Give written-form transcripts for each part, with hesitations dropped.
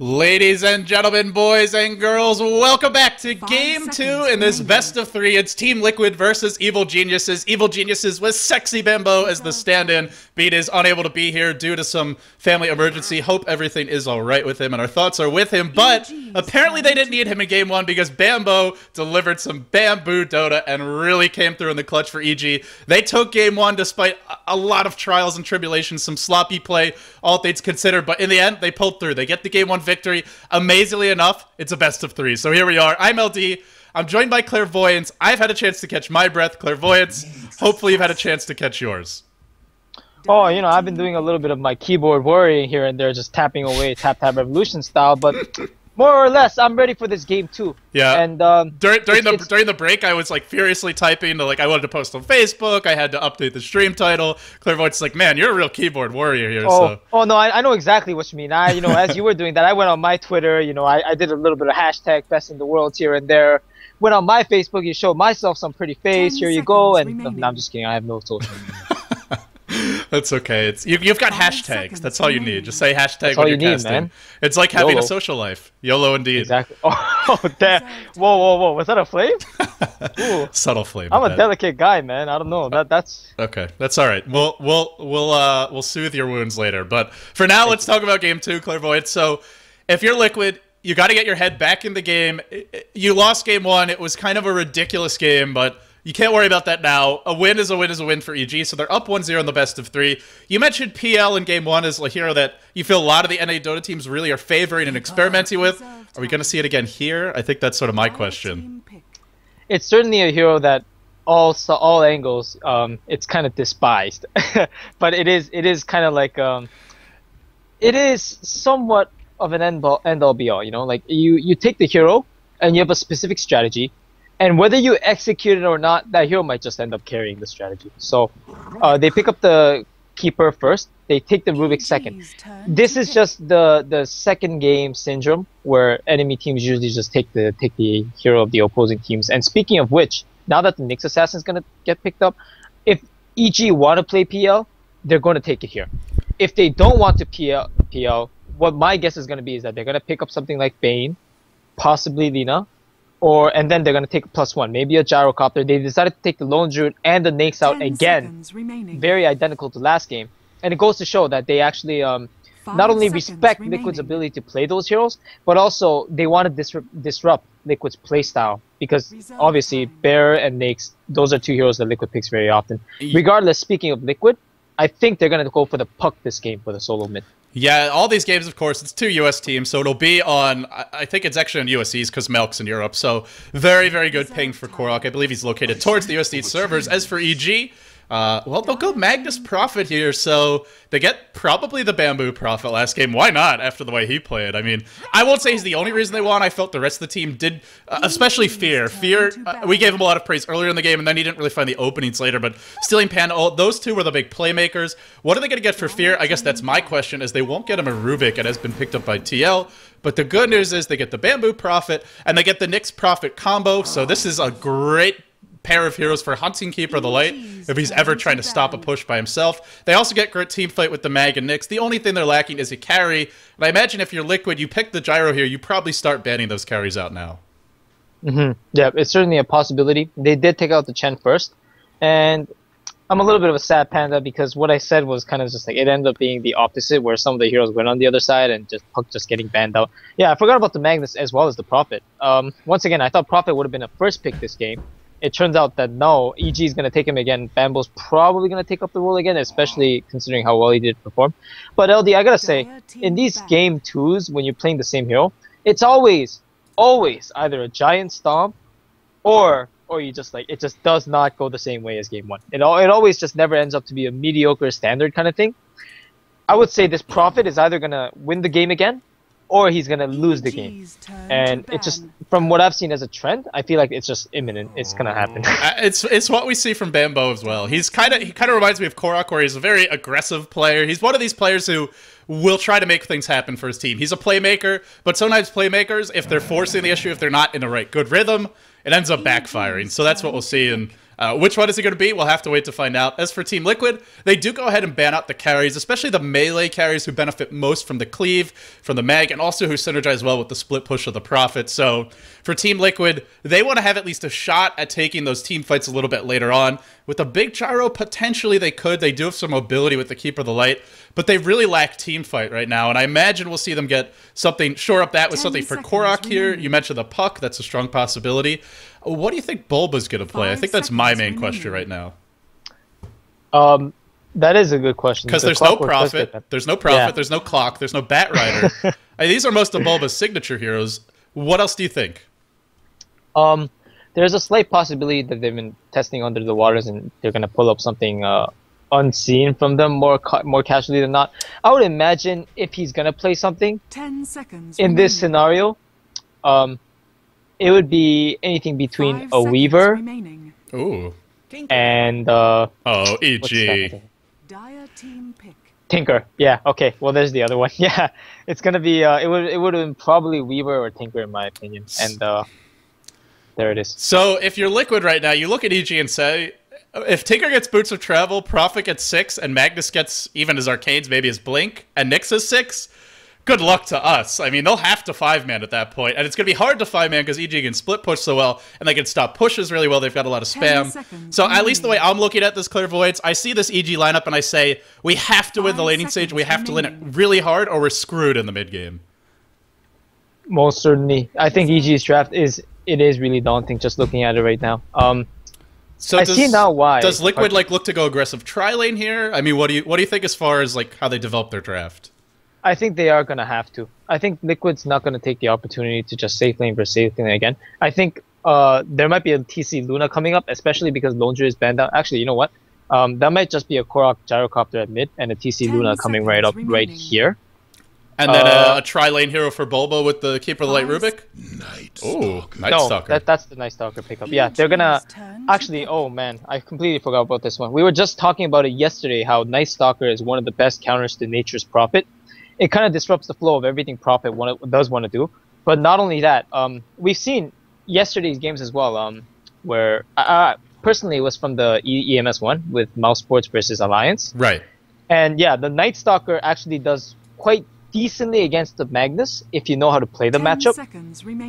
Ladies and gentlemen, boys and girls, welcome back to Game 2 in this best of 3. It's Team Liquid versus Evil Geniuses. Evil Geniuses with Sexy Bimbo as the stand-in. Beat is unable to be here due to some family emergency. Hope everything is alright with him, and our thoughts are with him. But apparently they didn't need him in Game 1 because Bambo delivered some bamboo Dota and really came through in the clutch for EG. They took Game 1 despite a lot of trials and tribulations, some sloppy play, all things considered. But in the end, they pulled through. They get the Game 1 victory. Amazingly enough, it's a best of 3. So here we are. I'm LD. I'm joined by Clairvoyance. I've had a chance to catch my breath. Clairvoyance, hopefully you've had a chance to catch yours. Oh, you know, I've been doing a little bit of my keyboard worrying here and there, just tapping away, tap revolution style, but more or less, I'm ready for this game too. Yeah. And during the break, I was like furiously typing to, like, I wanted to post on Facebook. I had to update the stream title. Clairvoyance is like, man, you're a real keyboard warrior here. Oh no, I know exactly what you mean. As you were doing that, I went on my Twitter. I did a little bit of hashtag best in the world here and there. Went on my Facebook. You showed myself some pretty face. Here you go. And no, I'm just kidding. I have no social media. That's okay. You've got hashtags. That's all you need. Just say hashtag when you're casting. Man. It's like having a social life. YOLO indeed. Exactly. Oh, damn. Whoa. Was that a flame? Subtle flame. I'm a delicate guy, man. I don't know. That's okay. That's all right. We'll soothe your wounds later. But for now, let's talk about Game 2, Clairvoyance. So, if you're Liquid, you got to get your head back in the game. You lost Game 1. It was kind of a ridiculous game, but you can't worry about that now. A win is a win is a win for EG, so they're up 1-0 in the best of 3. You mentioned PL in Game 1 as a hero that you feel a lot of the NA Dota teams really are favoring and experimenting with. Are we going to see it again here? I think that's sort of my question. It's certainly a hero that all angles, it's kind of despised. But it is kind of like, it is somewhat of an end-all be-all, Like, you take the hero, and you have a specific strategy, and whether you execute it or not, that hero might just end up carrying the strategy. So they pick up the keeper first. They take the Rubik second. This is just the second game syndrome where enemy teams usually just take the hero of the opposing teams. And speaking of which, now that the Nyx Assassin is going to get picked up, if EG want to play PL, they're going to take it here. If they don't want to PL, what my guess is going to be is that they're going to pick up something like Bane, possibly Lina, and then they're going to take a +1, maybe a gyrocopter. They decided to take the Lone Druid and the Nyx out again, very identical to last game. And it goes to show that they actually not only respect Liquid's ability to play those heroes, but also they want to disrupt Liquid's playstyle. Because obviously, Bear and Nyx, those are two heroes that Liquid picks very often. Regardless, speaking of Liquid, I think they're going to go for the puck this game for the solo mid. Yeah, all these games, of course, it's 2 US teams, so it'll be on, I think it's actually on USEs because Melk's in Europe, so very, very good ping for Korok. I believe he's located towards the USD servers. As for EG, well, they'll go Magnus Prophet here, so they get probably the Bamboo Prophet last game. Why not, after the way he played? I mean, I won't say he's the only reason they won. I felt the rest of the team did, especially Fear. Fear, we gave him a lot of praise earlier in the game, and then he didn't really find the openings later, but Stealing Panda, those two were the big playmakers. What are they going to get for Fear? I guess that's my question, is they won't get him a Rubik. It has been picked up by TL, but the good news is they get the Bamboo Prophet, and they get the Nyx Prophet combo, so this is a great pair of heroes for Hunting Keeper the Light if he's ever trying to stop a push by himself. They also get great team fight with the Mag and Nyx. The only thing they're lacking is a carry, and I imagine if you're Liquid, you pick the Gyro here, you probably start banning those carries out now. Yeah, it's certainly a possibility. They did take out the Chen first, and I'm a little bit of a sad panda because what I said was kind of just like, it ended up being the opposite, where some of the heroes went on the other side and Puck just getting banned out. Yeah, I forgot about the Magnus as well as the Prophet. Once again, I thought Prophet would have been a first pick this game. It turns out that no, EG is going to take him again. Bambo's probably going to take up the role again, especially considering how well he did perform. But LD, I got to say, in these game 2s, when you're playing the same hero, it's always either a giant stomp or you just like, it just does not go the same way as game 1. It always just never ends up to be a mediocre standard kind of thing. I would say this Prophet is either going to win the game again, or he's going to lose the game. And it just, from what I've seen as a trend, I feel like it's just imminent. It's going to happen. It's what we see from Bambo as well. He kind of reminds me of Korok, where he's a very aggressive player. He's one of these players who will try to make things happen for his team. He's a playmaker, but sometimes playmakers, if they're forcing the issue, if they're not in the right good rhythm, it ends up backfiring. So that's what we'll see. And Which one is it going to be? We'll have to wait to find out. As for Team Liquid, they do go ahead and ban out the carries, especially the melee carries who benefit most from the cleave, from the mag, and also who synergize well with the split push of the Prophet. So for Team Liquid, they want to have at least a shot at taking those team fights a little bit later on. With a big gyro, potentially they could. They do have some mobility with the Keeper of the Light, but they really lack team fight right now, and I imagine we'll see them get something, shore up that with something for Korok here. You mentioned the Puck. That's a strong possibility. What do you think Bulba's going to play? I think that's my main question right now. That is a good question. Because there's no Prophet, there's no Clock, there's no Bat Rider. These are most of Bulba's signature heroes. What else do you think? There's a slight possibility that they've been testing under the waters and they're going to pull up something unseen from them more casually than not. I would imagine if he's going to play something 10 seconds in this scenario, it would be anything between a Weaver Ooh. and EG. Dire team pick. Tinker. Yeah, okay. Well, there's the other one. Yeah, it's going to be it would have been probably Weaver or Tinker in my opinion. And there it is. So if you're Liquid right now, you look at EG and say, if Tinker gets Boots of Travel, Prophet gets 6, and Magnus gets even his Arcades, maybe his Blink, and Nyx has 6, good luck to us. I mean, they'll have to 5-man at that point, and it's going to be hard to 5-man because EG can split push so well, and they can stop pushes really well. They've got a lot of spam. So at least the way I'm looking at this Clairvoyance, I see this EG lineup, and I say, we have to win the laning stage, we have to win it really hard, or we're screwed in the mid-game. Most certainly. I think EG's draft is really daunting just looking at it right now. So I see now why. Does Liquid look to go aggressive tri-lane here? I mean, what do you think as far as how they develop their draft? I think they are gonna have to. I think Liquid's not gonna take the opportunity to just safe lane versus safe lane again. I think there might be a TC Luna coming up, especially because Londra is banned out. Actually, you know what? That might just be a Korok Gyrocopter at mid and a TC Luna coming right up right here. And then a tri-lane hero for Bulba with the Keeper of the Light Rubik? Oh, Night Stalker. That's the Night Stalker pickup. Yeah, they're gonna... Actually, oh man, I completely forgot about this one. We were just talking about it yesterday, how Night Stalker is one of the best counters to Nature's Prophet. It kind of disrupts the flow of everything Prophet does want to do. But not only that, we've seen yesterday's games as well, where... personally, it was from the EMS one with Mouse Sports versus Alliance. Right. And yeah, the Night Stalker actually does quite decently against the Magnus if you know how to play the matchup,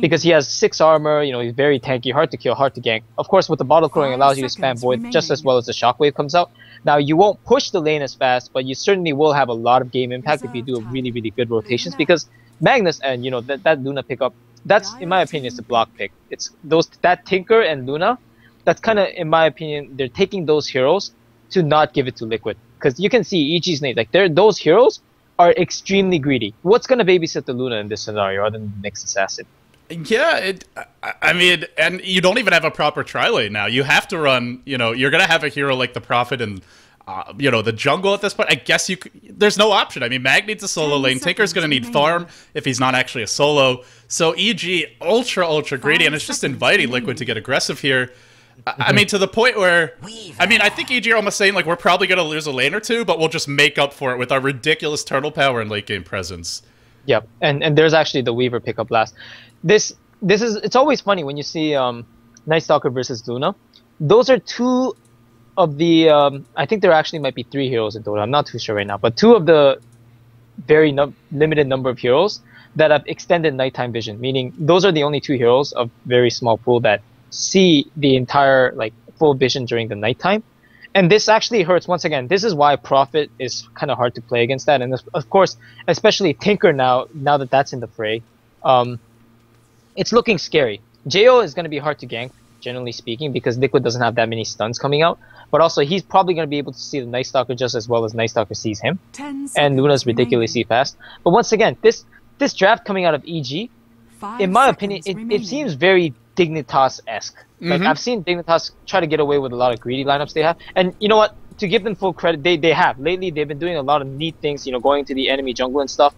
because he has 6 armor, he's very tanky, hard to kill, hard to gank. Of course, with the bottle crowing allows you to spam Void just as well as the shockwave comes out. Now, you won't push the lane as fast, but you certainly will have a lot of game impact if you do really, really good rotations, because Magnus and that Luna pickup, that's in my opinion is the block pick. It's that Tinker and Luna, that's kind of, in my opinion, they're taking those heroes to not give it to Liquid, because you can see EG's name, those heroes are extremely greedy. What's going to babysit the Luna in this scenario other than the Nyx Assassin? Yeah, I mean, and you don't even have a proper tri-lane now. You have to run, you're going to have a hero like the Prophet and, the jungle at this point. I guess there's no option. I mean, Mag needs a solo lane. Tinker's going to need farm if he's not actually a solo. So EG, ultra greedy, and it's just inviting Liquid to get aggressive here. I mean, to the point where, I think EG are almost saying, we're probably going to lose a lane or two, but we'll just make up for it with our ridiculous turtle power and late game presence. Yep, and there's actually the Weaver pickup last. It's always funny when you see Night Stalker versus Luna. Those are 2 of the, I think there actually might be 3 heroes in total, I'm not too sure right now, but 2 of the very limited number of heroes that have extended nighttime vision, meaning those are the only 2 heroes of very small pool that see the entire full vision during the nighttime. And this actually hurts. Once again, this is why Prophet is kind of hard to play against that, and of course especially Tinker now that that's in the fray, it's looking scary. Jo is going to be hard to gank, generally speaking, because Liquid doesn't have that many stuns coming out, but also he's probably going to be able to see the Night Stalker just as well as Night Stalker sees him, and Luna's ridiculously fast. But once again, this draft coming out of EG, in my opinion, it seems very Dignitas-esque. I've seen Dignitas try to get away with a lot of greedy lineups they have. And you know what? To give them full credit, they have. Lately, they've been doing a lot of neat things, going to the enemy jungle and stuff.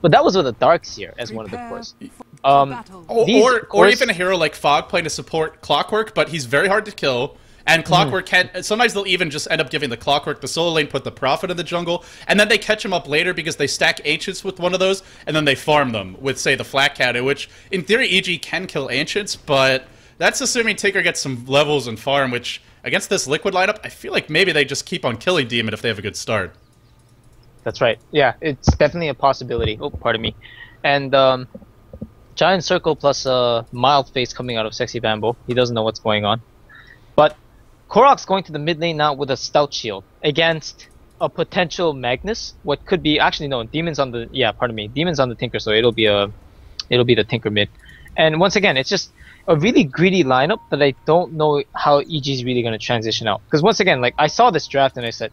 But that was with a Dark Seer as one of the cores. Or even a hero like Fog playing to support Clockwork, but he's very hard to kill. And Clockwork can't... Sometimes they'll even just end up giving the Clockwork the solo lane, put the Prophet in the jungle, and then they catch him up later because they stack Ancients with one of those, and then they farm them with, say, the Flat Cannon, which, in theory, EG can kill Ancients, but that's assuming Tinker gets some levels and farm, which against this Liquid lineup, I feel like maybe they just keep on killing Demon if they have a good start. That's right. Yeah, it's definitely a possibility. Oh, pardon me. And Giant Circle plus a mild face coming out of Sexy Bamboo. He doesn't know what's going on. But Korok's going to the mid lane now with a Stout Shield against a potential Magnus. What could be actually no, Demon's on the Demon's on the Tinker, so it'll be the Tinker mid. And once again, it's just a really greedy lineup that I don't know how EG is really going to transition out. Because once again, like I saw this draft and I said,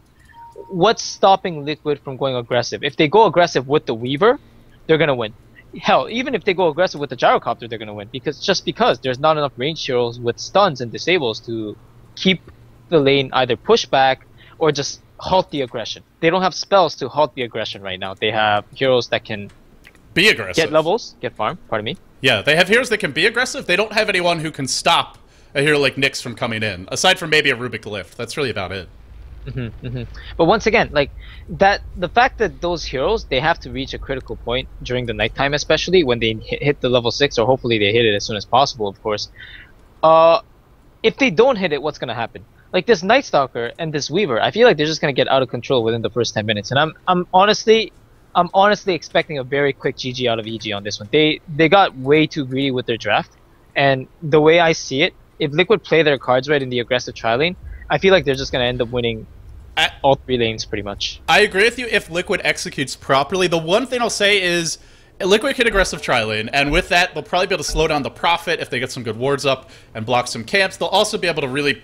what's stopping Liquid from going aggressive? If they go aggressive with the Weaver, they're going to win. Hell, even if they go aggressive with the Gyrocopter, they're going to win. Because there's not enough range heroes with stuns and disables to keep the lane either push back or just halt the aggression. They don't have spells to halt the aggression right now. They have heroes that can be aggressive, get levels, get farm, pardon me. Yeah, they have heroes that can be aggressive. They don't have anyone who can stop a hero like Nyx from coming in, aside from maybe a Rubik Lift. That's really about it. But once again, like that, the fact that those heroes, they have to reach a critical point during the nighttime, especially when they hit the level 6, or hopefully they hit it as soon as possible, of course. If they don't hit it, what's gonna happen? Like this Night Stalker and this Weaver, I feel like they're just gonna get out of control within the first 10 minutes. And I'm honestly expecting a very quick GG out of EG on this one. They got way too greedy with their draft, and the way I see it, if Liquid play their cards right in the aggressive tri lane, I feel like they're just going to end up winning all 3 lanes pretty much. I agree with you if Liquid executes properly. The one thing I'll say is Liquid can aggressive tri lane, and with that, they'll probably be able to slow down the Prophet if they get some good wards up and block some camps. They'll also be able to really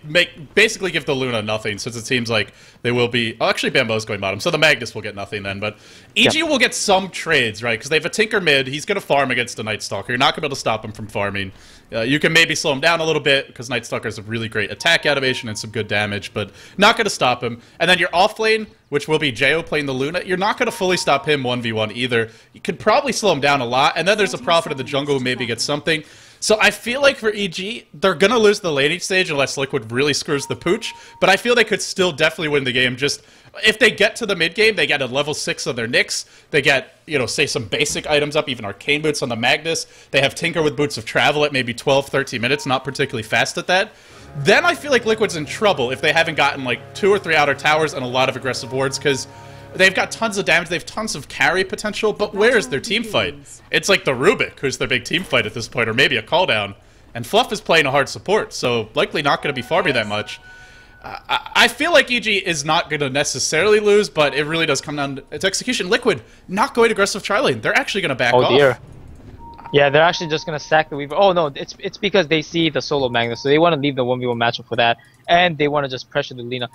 basically give the Luna nothing, since it seems like they will be... Oh, actually, Bambo's going bottom, so the Magnus will get nothing then, but EG will get some trades, right? Because they have a Tinker mid, he's going to farm against the Night Stalker. You're not going to be able to stop him from farming. You can maybe slow him down a little bit, because Night Stalker has a really great attack animation and some good damage, but not going to stop him. And then your off lane, which will be Jo playing the Luna, you're not going to fully stop him 1v1 either. You could probably slow him down a lot, and then there's a Prophet in the jungle who maybe gets something. So I feel like for EG, they're going to lose the laning stage unless Liquid really screws the pooch, but I feel they could still definitely win the game. Just if they get to the mid game, they get a level 6 on their Nyx, they get, you know, say some basic items up, even Arcane Boots on the Magnus, they have Tinker with Boots of Travel at maybe 12-13 minutes, not particularly fast at that. Then I feel like Liquid's in trouble if they haven't gotten like 2 or 3 outer towers and a lot of aggressive wards, because they've got tons of damage, they have tons of carry potential, but where's their team fight? It's like the Rubik, who's their big team fight at this point, or maybe a call down. And Fluff is playing a hard support, so likely not going to be farming that much. I feel like EG is not going to necessarily lose, but it really does come down to its execution. Liquid not going aggressive tri lane. They're actually going to back off. Oh dear. Yeah, they're actually just going to sack the Weaver. Oh no, it's because they see the solo Magnus, so they want to leave the 1v1 matchup for that, and they want to just pressure the Luna.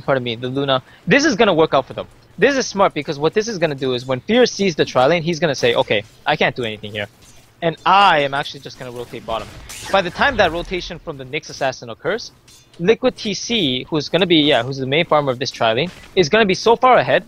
Pardon me, the Luna. This is going to work out for them. This is smart, because what this is going to do is when Fear sees the tri lane, he's going to say, okay, I can't do anything here. And I am actually just going to rotate bottom. By the time that rotation from the Nyx Assassin occurs, Liquid TC, who's going to be, who's the main farmer of this tri lane, is going to be so far ahead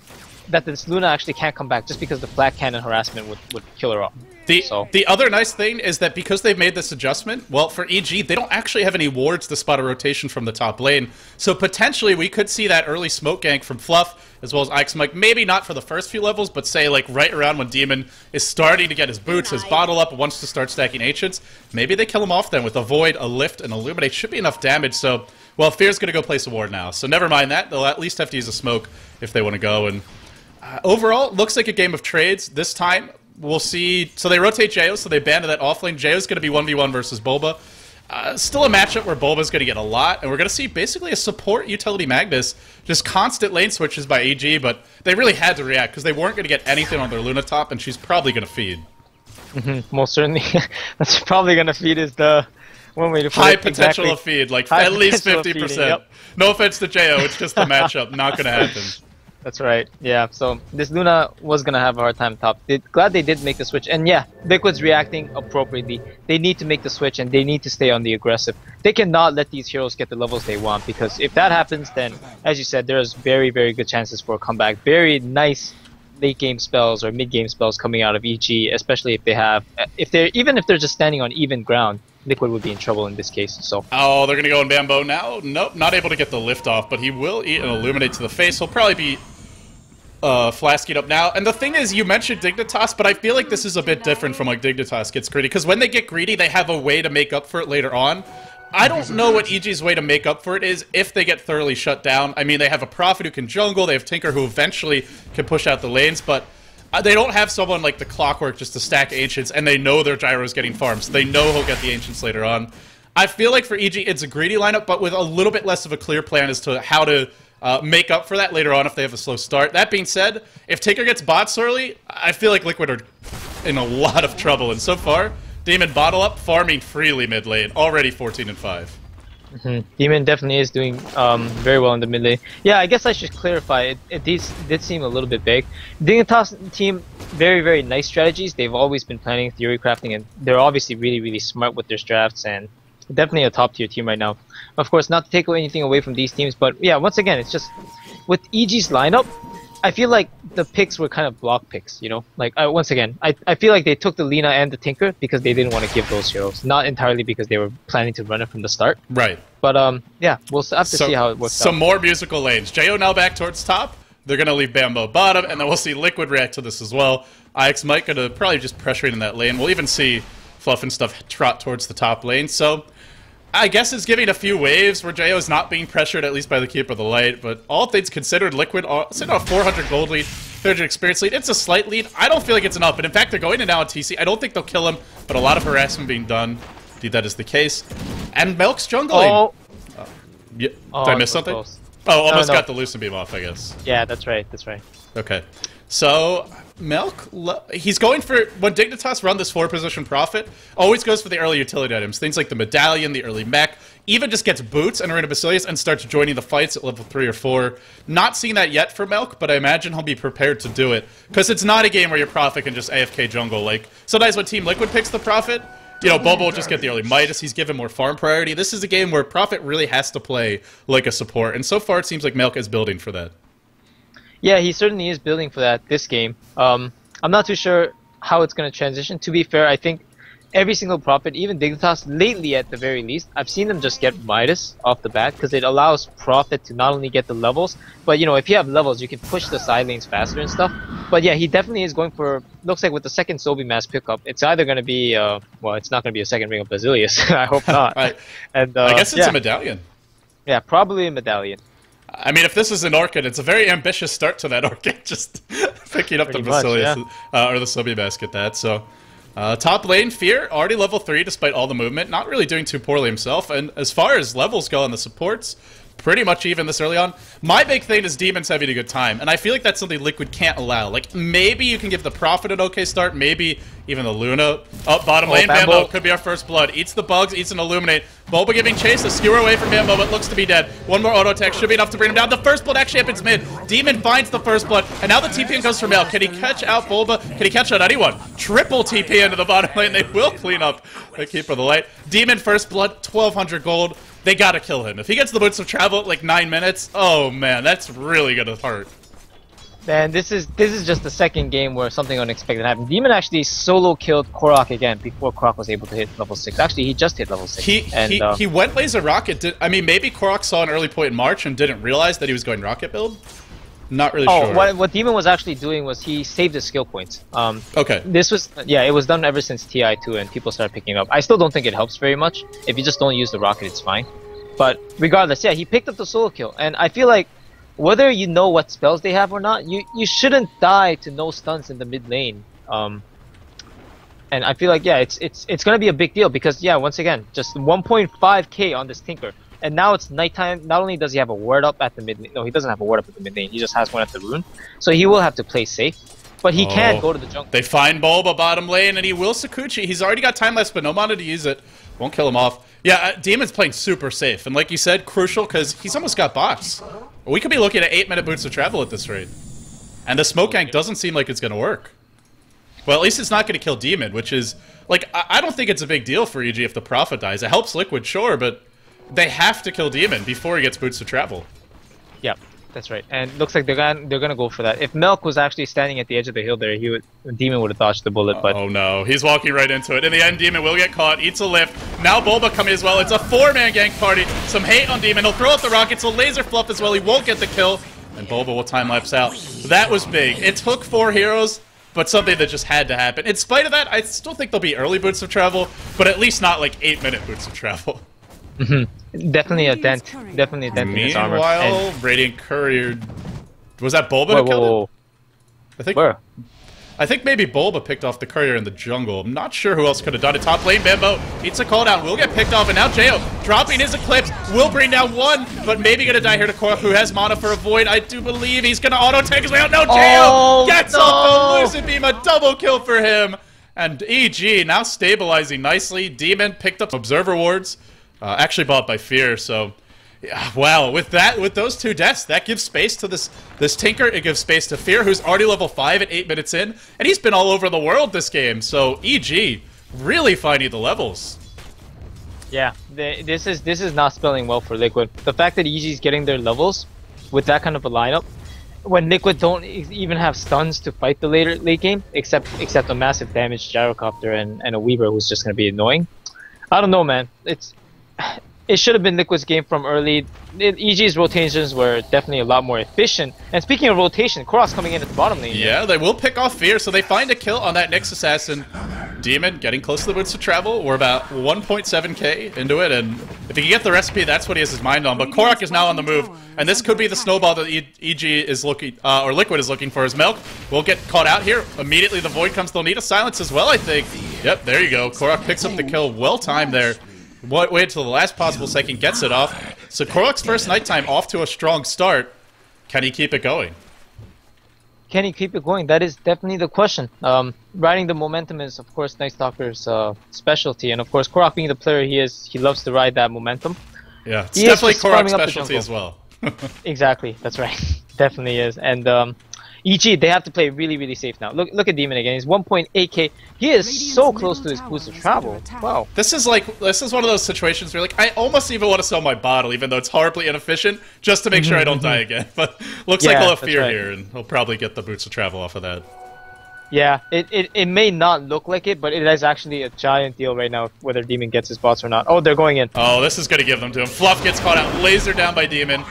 that this Luna actually can't come back just because the flat cannon harassment would kill her off. The other nice thing is that because they've made this adjustment, well, for EG, they don't actually have any wards to spot a rotation from the top lane. So potentially we could see that early smoke gank from Fluff, as well as Ike's Mike. Maybe not for the first few levels, but say like right around when Demon is starting to get his boots, his bottle up, wants to start stacking Ancients. Maybe they kill him off then with a Void, a Lift, and Illuminate. Should be enough damage, so... Well, Fear's going to go place a ward now, so never mind that. They'll at least have to use a smoke if they want to go. And overall, looks like a game of trades. This time, we'll see... So they rotate Jo, so they ban that offlane. Jo's going to be 1v1 versus Bulba. Still a matchup where Bulba's going to get a lot, and we're going to see basically a support utility Magnus. Just constant lane switches by EG, but they really had to react, because they weren't going to get anything on their Luna top, and she's probably going to feed. Most certainly. That's probably going to feed is the... one way to high potential of feed, like at least 50%. Yep. No offense to Jo, it's just the matchup, not going to happen. That's right. Yeah, so this Luna was going to have a hard time top. Glad they did make the switch. And yeah, Liquid's reacting appropriately. They need to make the switch, and they need to stay on the aggressive. They cannot let these heroes get the levels they want, because if that happens, then, as you said, there's very, very good chances for a comeback. Very nice late game spells or mid game spells coming out of EG, especially if they have, even if they're just standing on even ground. Liquid would be in trouble in this case. So. Oh, they're gonna go in Bambo now. Nope, not able to get the lift off, but he will eat an Illuminate to the face. He'll probably be flasking up now. And the thing is, you mentioned Dignitas, but I feel like this is a bit different from like Dignitas gets greedy, because when they get greedy, they have a way to make up for it later on. I don't know what EG's way to make up for it is if they get thoroughly shut down. I mean, they have a Prophet who can jungle, they have Tinker who eventually can push out the lanes, but they don't have someone like the Clockwork just to stack Ancients, and they know their Gyro is getting farmed, so they know he'll get the Ancients later on. I feel like for EG, it's a greedy lineup, but with a little bit less of a clear plan as to how to make up for that later on if they have a slow start. That being said, if Tinker gets bots early, I feel like Liquid are in a lot of trouble, and so far, Demon bottle up, farming freely mid lane, already 14 and 5. Demon definitely is doing very well in the mid lane. Yeah, I guess I should clarify. It did seem a little bit big. Dignitas team, very, very nice strategies. They've always been planning theory crafting, and they're obviously really, really smart with their drafts, and definitely a top tier team right now. Of course, not to take anything away from these teams, but yeah, once again, it's just with EG's lineup, I feel like the picks were kind of block picks, you know? Like, once again, I feel like they took the Lina and the Tinker because they didn't want to give those heroes. Not entirely because they were planning to run it from the start. Right. But, yeah, we'll have to see how it works out. Some more musical lanes. Jo now back towards top. They're going to leave Bambo bottom, and then we'll see Liquid react to this as well. IX might going to probably just pressure in that lane. We'll even see Fluff and stuff trot towards the top lane. So I guess it's giving a few waves where JO's not being pressured, at least by the Keeper of the Light, but all things considered, Liquid, sitting on a 400 gold lead, 300 experience lead, it's a slight lead. I don't feel like it's enough, but in fact, they're going to now on TC. I don't think they'll kill him, but a lot of harassment being done. Indeed, that is the case. And Milk's jungling. Oh. Yeah. Did I miss something? Close. Oh, almost No. got the Lucent Beam off, I guess. Yeah, that's right, that's right. Okay. So, Milk, he's going for, when Dignitas run this 4-position Prophet, always goes for the early utility items. Things like the Medallion, the early mech, even just gets boots and Arena Basilius and starts joining the fights at level 3 or 4. Not seeing that yet for Milk, but I imagine he'll be prepared to do it. Because it's not a game where your Prophet can just AFK jungle. Like, sometimes when Team Liquid picks the Prophet, you know, Bobo will just get the early Midas. He's given more farm priority. This is a game where Prophet really has to play like a support. And so far, it seems like Milk is building for that. Yeah, he certainly is building for that this game. I'm not too sure how it's going to transition. To be fair, I think every single Prophet, even Dignitas, lately at the very least, I've seen them just get Midas off the bat because it allows Prophet to not only get the levels, but you know, if you have levels, you can push the side lanes faster and stuff. But yeah, he definitely is going for, looks like with the second Sobi Mass pickup, it's either going to be, well, it's not going to be a second ring of Basilius. I hope not. And I guess it's a Medallion. Yeah, probably a Medallion. I mean, if this is an Orchid, it's a very ambitious start to that Orchid, just picking up the Basilius, or the Sobi basket that, so. Top lane, Fear, already level 3 despite all the movement, not really doing too poorly himself, and as far as levels go on the supports, pretty much even this early on. My big thing is Demon's having a good time, and I feel like that's something Liquid can't allow. Like, maybe you can give the Prophet an okay start, maybe even the Luna. Oh, bottom lane, Bambo could be our first blood. Eats the bugs, eats an Illuminate. Boba giving chase, a skewer away from Bambo, but looks to be dead. One more auto attack should be enough to bring him down. The first blood actually happens mid. Demon finds the first blood, and now the TP goes for Mel. Can he catch out Boba? Can he catch out anyone? Triple TP into the bottom lane. They will clean up the Keeper of the Light. Demon first blood, 1,200 gold. They gotta kill him. If he gets the boots of travel at like 9 minutes, oh man, that's really gonna hurt. Man, this is just the second game where something unexpected happened. Demon actually solo killed Korok again before Korok was able to hit level 6. Actually, he just hit level 6. He went laser rocket. I mean, maybe Korok saw an early point in March and didn't realize that he was going rocket build. Not really sure. What Demon was actually doing was he saved his skill points. Okay. This was, yeah, it was done ever since TI2 and people started picking it up. I still don't think it helps very much. If you just don't use the rocket, it's fine. But regardless, yeah, he picked up the solo kill. And I feel like whether you know what spells they have or not, you shouldn't die to no stuns in the mid lane. And I feel like, yeah, it's gonna be a big deal because, yeah, once again, just 1.5k on this Tinker. And now it's nighttime. Not only does he have a ward up at the mid lane, no, he doesn't have a ward up at the mid lane. He just has one at the rune. So he will have to play safe. But he can go to the jungle. They find Bulba bottom lane, and he will Sakuchi. He's already got time lapse, but no mana to use it. Won't kill him off. Yeah, Demon's playing super safe. And like you said, crucial, because he's almost got bots. We could be looking at 8-minute boots of travel at this rate. And the smoke gank doesn't seem like it's going to work. Well, at least it's not going to kill Demon, which is... Like, I don't think it's a big deal for EG if the Prophet dies. It helps Liquid, sure, but... They have to kill Demon before he gets boots to travel. Yeah, that's right. And looks like they're gonna go for that. If Milk was actually standing at the edge of the hill there, Demon would have dodged the bullet. But oh no, he's walking right into it. In the end, Demon will get caught, eats a lift. Now Bulba coming as well. It's a 4-man gank party. Some hate on Demon. He'll throw out the rockets. He'll laser fluff as well. He won't get the kill, and Bulba will time lapse out. That was big. It took 4 heroes, but something that just had to happen. In spite of that, I still think there'll be early boots of travel, but at least not like 8-minute boots of travel. Definitely a dent. Definitely a dent in his armor. Meanwhile, Radiant Courier... Was that Bulba who killed it? I think... Where? I think maybe Bulba picked off the courier in the jungle. I'm not sure who else could have done it. Top lane, Bambo eats a call down. Will get picked off, and now Jo dropping his Eclipse. Will bring down one, but maybe gonna die here to Korok, who has mana for a Void. I do believe he's gonna auto-take his way out. No, Jo gets off the Lucid Beam. A double kill for him. And EG now stabilizing nicely. Demon picked up Observer Wards. Actually bought by Fear, so... Yeah, wow, with those two deaths, that gives space to this Tinker. It gives space to Fear, who's already level 5 at 8 minutes in, and he's been all over the world this game. So EG really finding the levels. Yeah, this is not spelling well for Liquid. The fact that EG is getting their levels with that kind of a lineup, when Liquid don't even have stuns to fight the late game, except a massive damage Gyrocopter and a Weaver who's just gonna be annoying. I don't know, man. It should have been Liquid's game from early. EG's rotations were definitely a lot more efficient. And speaking of rotation, Korok's coming in at the bottom lane. Yeah, they will pick off Fear, so they find a kill on that Nyx Assassin. Demon getting close to the boots to travel. We're about 1.7k into it, and if he can get the recipe, that's what he has his mind on. But Korok is now on the move, and this could be the snowball that EG is looking, or Liquid is looking for. His Milk will get caught out here. Immediately the Void comes. They'll need a silence as well, I think. Yep, there you go. Korok picks up the kill. Well timed there. Wait until the last possible second, gets it off. So Korok's first nighttime off to a strong start. Can he keep it going? Can he keep it going? That is definitely the question. Riding the momentum is, of course, Night Stalker's specialty. And, of course, Korok being the player he is, he loves to ride that momentum. Yeah, it's definitely Korok's specialty as well. Exactly, that's right. Definitely is. And EG, they have to play really, really safe now. Look at Demon again. He's 1.8k. He is so close to his boost of travel. Wow. This is one of those situations where I almost even want to sell my bottle, even though it's horribly inefficient, just to make sure I don't die again. But looks like he'll have Fear here, and he'll probably get the boots of travel off of that. Yeah, it may not look like it, but it is actually a giant deal right now whether Demon gets his bots or not. Oh, they're going in. Oh, this is going to give them to him. Fluff gets caught out, lasered down by Demon.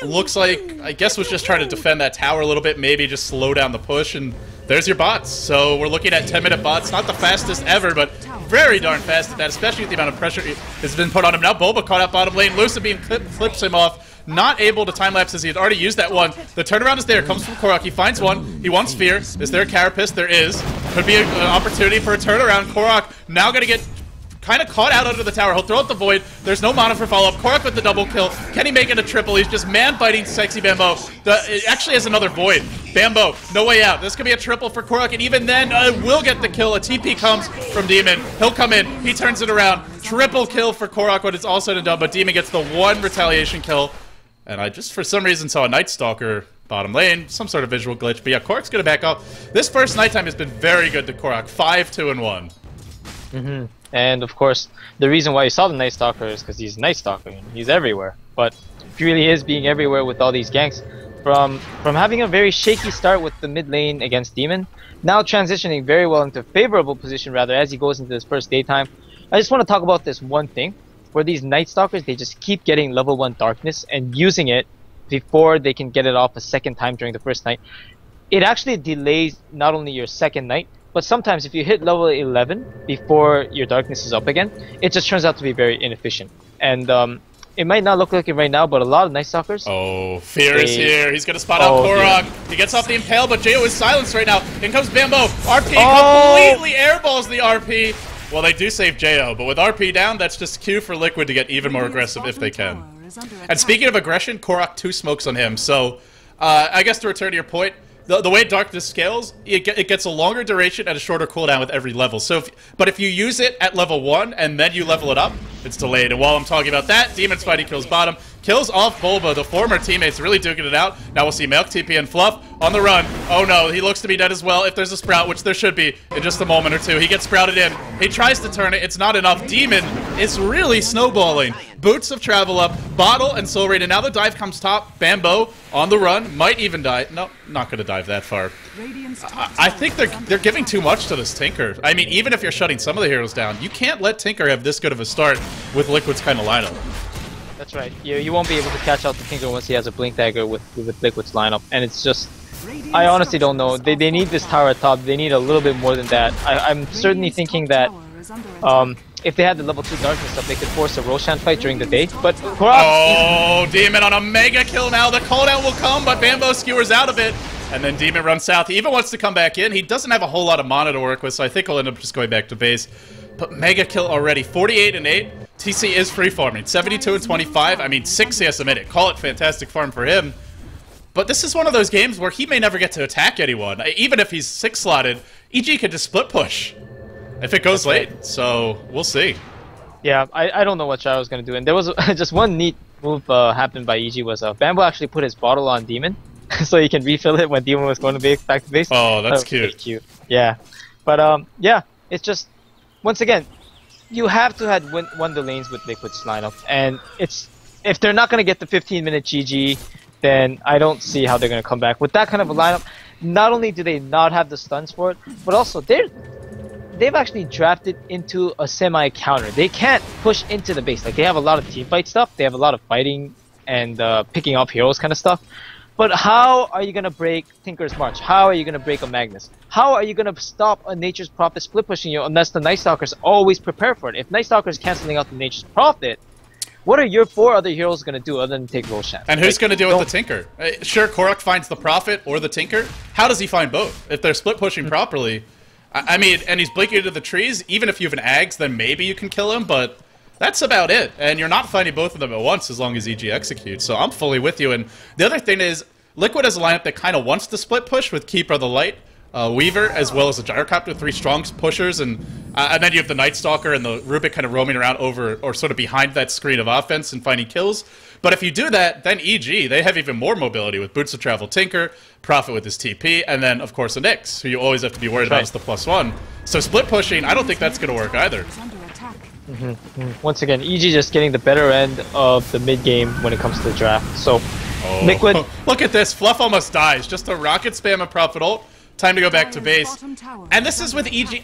Looks like, I guess, was just trying to defend that tower a little bit, maybe just slow down the push, and there's your bots. So we're looking at 10-minute bots, not the fastest ever, but very darn fast at that, especially with the amount of pressure that's been put on him. Now Bulba caught out bottom lane, Lucid Beam clips him off, not able to time-lapse as he had already used that one. The turnaround is there, comes from Korok, he finds one, he wants Fear. Is there a Carapace? There is. Could be an opportunity for a turnaround. Korok now gonna get kind of caught out under the tower. He'll throw out the Void. There's no mana for follow-up. Korok with the double kill. Can he make it a triple? He's just man-fighting Sexy Bambo. It actually has another Void. Bambo, no way out. This could be a triple for Korok, and even then, will get the kill. A TP comes from Demon. He'll come in. He turns it around. Triple kill for Korok when it's all said and done, but Demon gets the one retaliation kill. And I just, for some reason, saw a Night Stalker bottom lane. Some sort of visual glitch. But yeah, Korok's going to back up. This first nighttime has been very good to Korok. 5-2-1. And of course, the reason why you saw the Night Stalker is because he's Night Stalker. He's everywhere. But he really is being everywhere with all these ganks. From having a very shaky start with the mid lane against Demon, now transitioning very well into a favorable position rather as he goes into this first daytime. I just want to talk about this one thing. Where these Night Stalkers, they just keep getting level 1 darkness and using it before they can get it off a second time during the first night. It actually delays not only your second night, but sometimes if you hit level 11 before your darkness is up again, it just turns out to be very inefficient. And it might not look like it right now, but a lot of Night Stalkers... Oh, Fear is here. He's going to spot out Korok. Yeah. He gets off the Impale, but Jo is silenced right now. In comes Bambo. RP completely airballs the RP. Well, they do save Jo, but with RP down, that's just cue for Liquid to get even more aggressive if they can. And speaking of aggression, Korok 2 smokes on him. So, I guess to return to your point, the way Darkness scales, it gets a longer duration and a shorter cooldown with every level. So, but if you use it at level 1 and then you level it up, it's delayed. And while I'm talking about that, Demon's fighting kills bottom. Kills off Bulba, the former teammates really duking it out. Now we'll see Milk, TP, and Fluff on the run. Oh no, he looks to be dead as well. If there's a Sprout, which there should be in just a moment or two. He gets sprouted in. He tries to turn it. It's not enough. Demon is really snowballing. Boots of travel up, Bottle, and Soul Raid. And now the dive comes top. Bambo on the run. Might even die. No, not going to dive that far. I think they're giving too much to this Tinker. I mean, even if you're shutting some of the heroes down, you can't let Tinker have this good of a start with Liquid's kind of lineup. That's right. You won't be able to catch out the Tinker once he has a Blink Dagger with Liquid's lineup. And it's just... I honestly don't know. They need this tower at top. They need a little bit more than that. I'm certainly thinking that if they had the level 2 darkness stuff, they could force a Roshan fight during the day. But oh, Demon on a mega kill now. The cooldown will come, but Bambo skewers out of it. And then Demon runs south. He even wants to come back in. He doesn't have a whole lot of mana to work with, so I think he'll end up just going back to base. But mega kill already. 48 and 8. TC is free farming. 72 and 25. I mean, 6 CS a minute. Call it fantastic farm for him. But this is one of those games where he may never get to attack anyone. Even if he's 6-slotted, EG could just split push if it goes late. So we'll see. Yeah, I don't know what Gyro was going to do. And there was just one neat move happened by EG was Bambo actually put his bottle on Demon so he can refill it when Demon was going to be back to base. Oh, that's cute. cute. Yeah. But yeah, it's just, once again, you have to have won the lanes with Liquid's lineup. And it's, if they're not going to get the 15-minute GG, then I don't see how they're going to come back. With that kind of a lineup, not only do they not have the stuns for it, but also they've actually drafted into a semi-counter. They can't push into the base. Like, they have a lot of teamfight stuff, they have a lot of fighting and picking up heroes kind of stuff. But how are you going to break Tinker's March? How are you going to break a Magnus? How are you going to stop a Nature's Prophet split pushing you unless the Night Stalkers always prepare for it? If Night Stalker is canceling out the Nature's Prophet, what are your 4 other heroes going to do other than take Roshan? And who's going to deal with the Tinker? Sure, Korok finds the Prophet or the Tinker. How does he find both? If they're split pushing properly, I mean, and he's blinking into the trees, even if you have an Ags, then maybe you can kill him, but that's about it. And you're not finding both of them at once as long as EG executes. So I'm fully with you. And the other thing is, Liquid has a lineup that kind of wants to split push with Keeper of the Light, Weaver, as well as the Gyrocopter, 3 strong pushers, and then you have the Night Stalker and the Rubik kind of roaming around over, or sort of behind that screen of offense and finding kills. But if you do that, then EG, they have even more mobility with Boots of Travel Tinker, Prophet with his TP, and then, of course, a Nyx, who you always have to be worried about is the +1. So split pushing, I don't think that's going to work either. Once again, EG just getting the better end of the mid-game when it comes to the draft. So, Liquid... Look at this, Fluff almost dies. Just a rocket spam and Prophet ult. Time to go back to base. And this is with EG.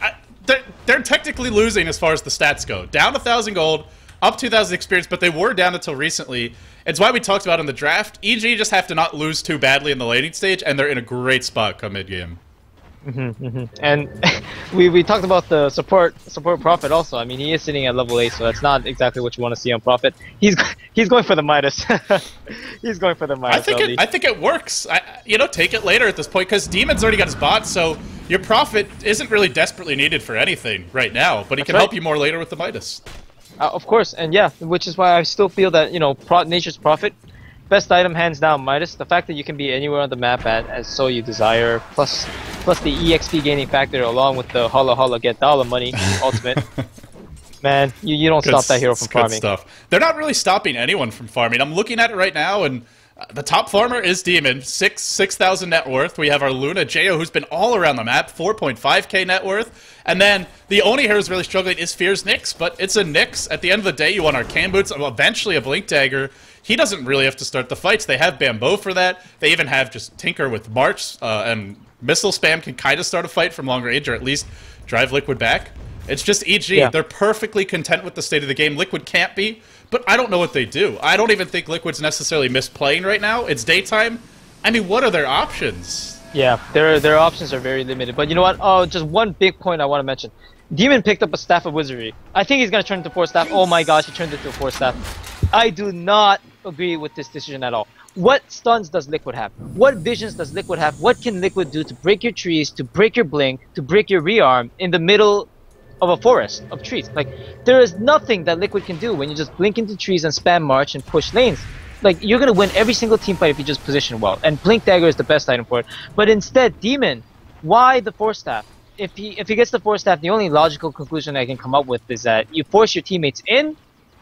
They're technically losing as far as the stats go. Down 1,000 gold, up 2,000 experience, but they were down until recently. It's why we talked about in the draft. EG just have to not lose too badly in the laning stage, and they're in a great spot come mid-game. And we talked about the support Prophet also. I mean, he is sitting at level 8, so that's not exactly what you want to see on Prophet. He's going for the Midas. He's going for the Midas. I think it works. You know, take it later at this point because Demon's already got his bot, so your Prophet isn't really desperately needed for anything right now, but he can help you more later with the Midas. Of course, and yeah, which is why I still feel that, you know, Nature's Prophet, best item hands down Midas. The fact that you can be anywhere on the map as so you desire, plus the EXP gaining factor along with the holla holla get dollar money ultimate. Man, you don't stop that hero from farming. Good stuff. They're not really stopping anyone from farming. I'm looking at it right now, and the top farmer is Demon, 6,000 net worth. We have our Luna Jo, who's been all around the map, 4.5k net worth. And then the only hero who's really struggling is Fear's Nyx, but it's a Nyx. At the end of the day, you want Arcane Boots, eventually a Blink Dagger. He doesn't really have to start the fights. They have Bamboo for that. They even have just Tinker with March, and Missile Spam can kind of start a fight from long range, or at least drive Liquid back. It's just EG. Yeah. They're perfectly content with the state of the game. Liquid can't be, but I don't know what they do. I don't even think Liquid's necessarily misplaying right now. It's daytime. I mean, what are their options? Yeah, their options are very limited. But you know what? Oh, just one big point I want to mention. Demon picked up a Staff of Wizardry. I think he's going to turn into 4-staff. Oh my gosh, he turned into a 4-staff. I do not agree with this decision at all. What stuns does Liquid have? What visions does Liquid have? What can Liquid do to break your trees, to break your blink, to break your rearm in the middle of a forest of trees? Like, there is nothing that Liquid can do when you just blink into trees and spam March and push lanes. Like, you're gonna win every single team fight if you just position well, and Blink Dagger is the best item for it. But instead, Demon, why the 4-staff? If he gets the 4-staff, the only logical conclusion I can come up with is that you force your teammates in,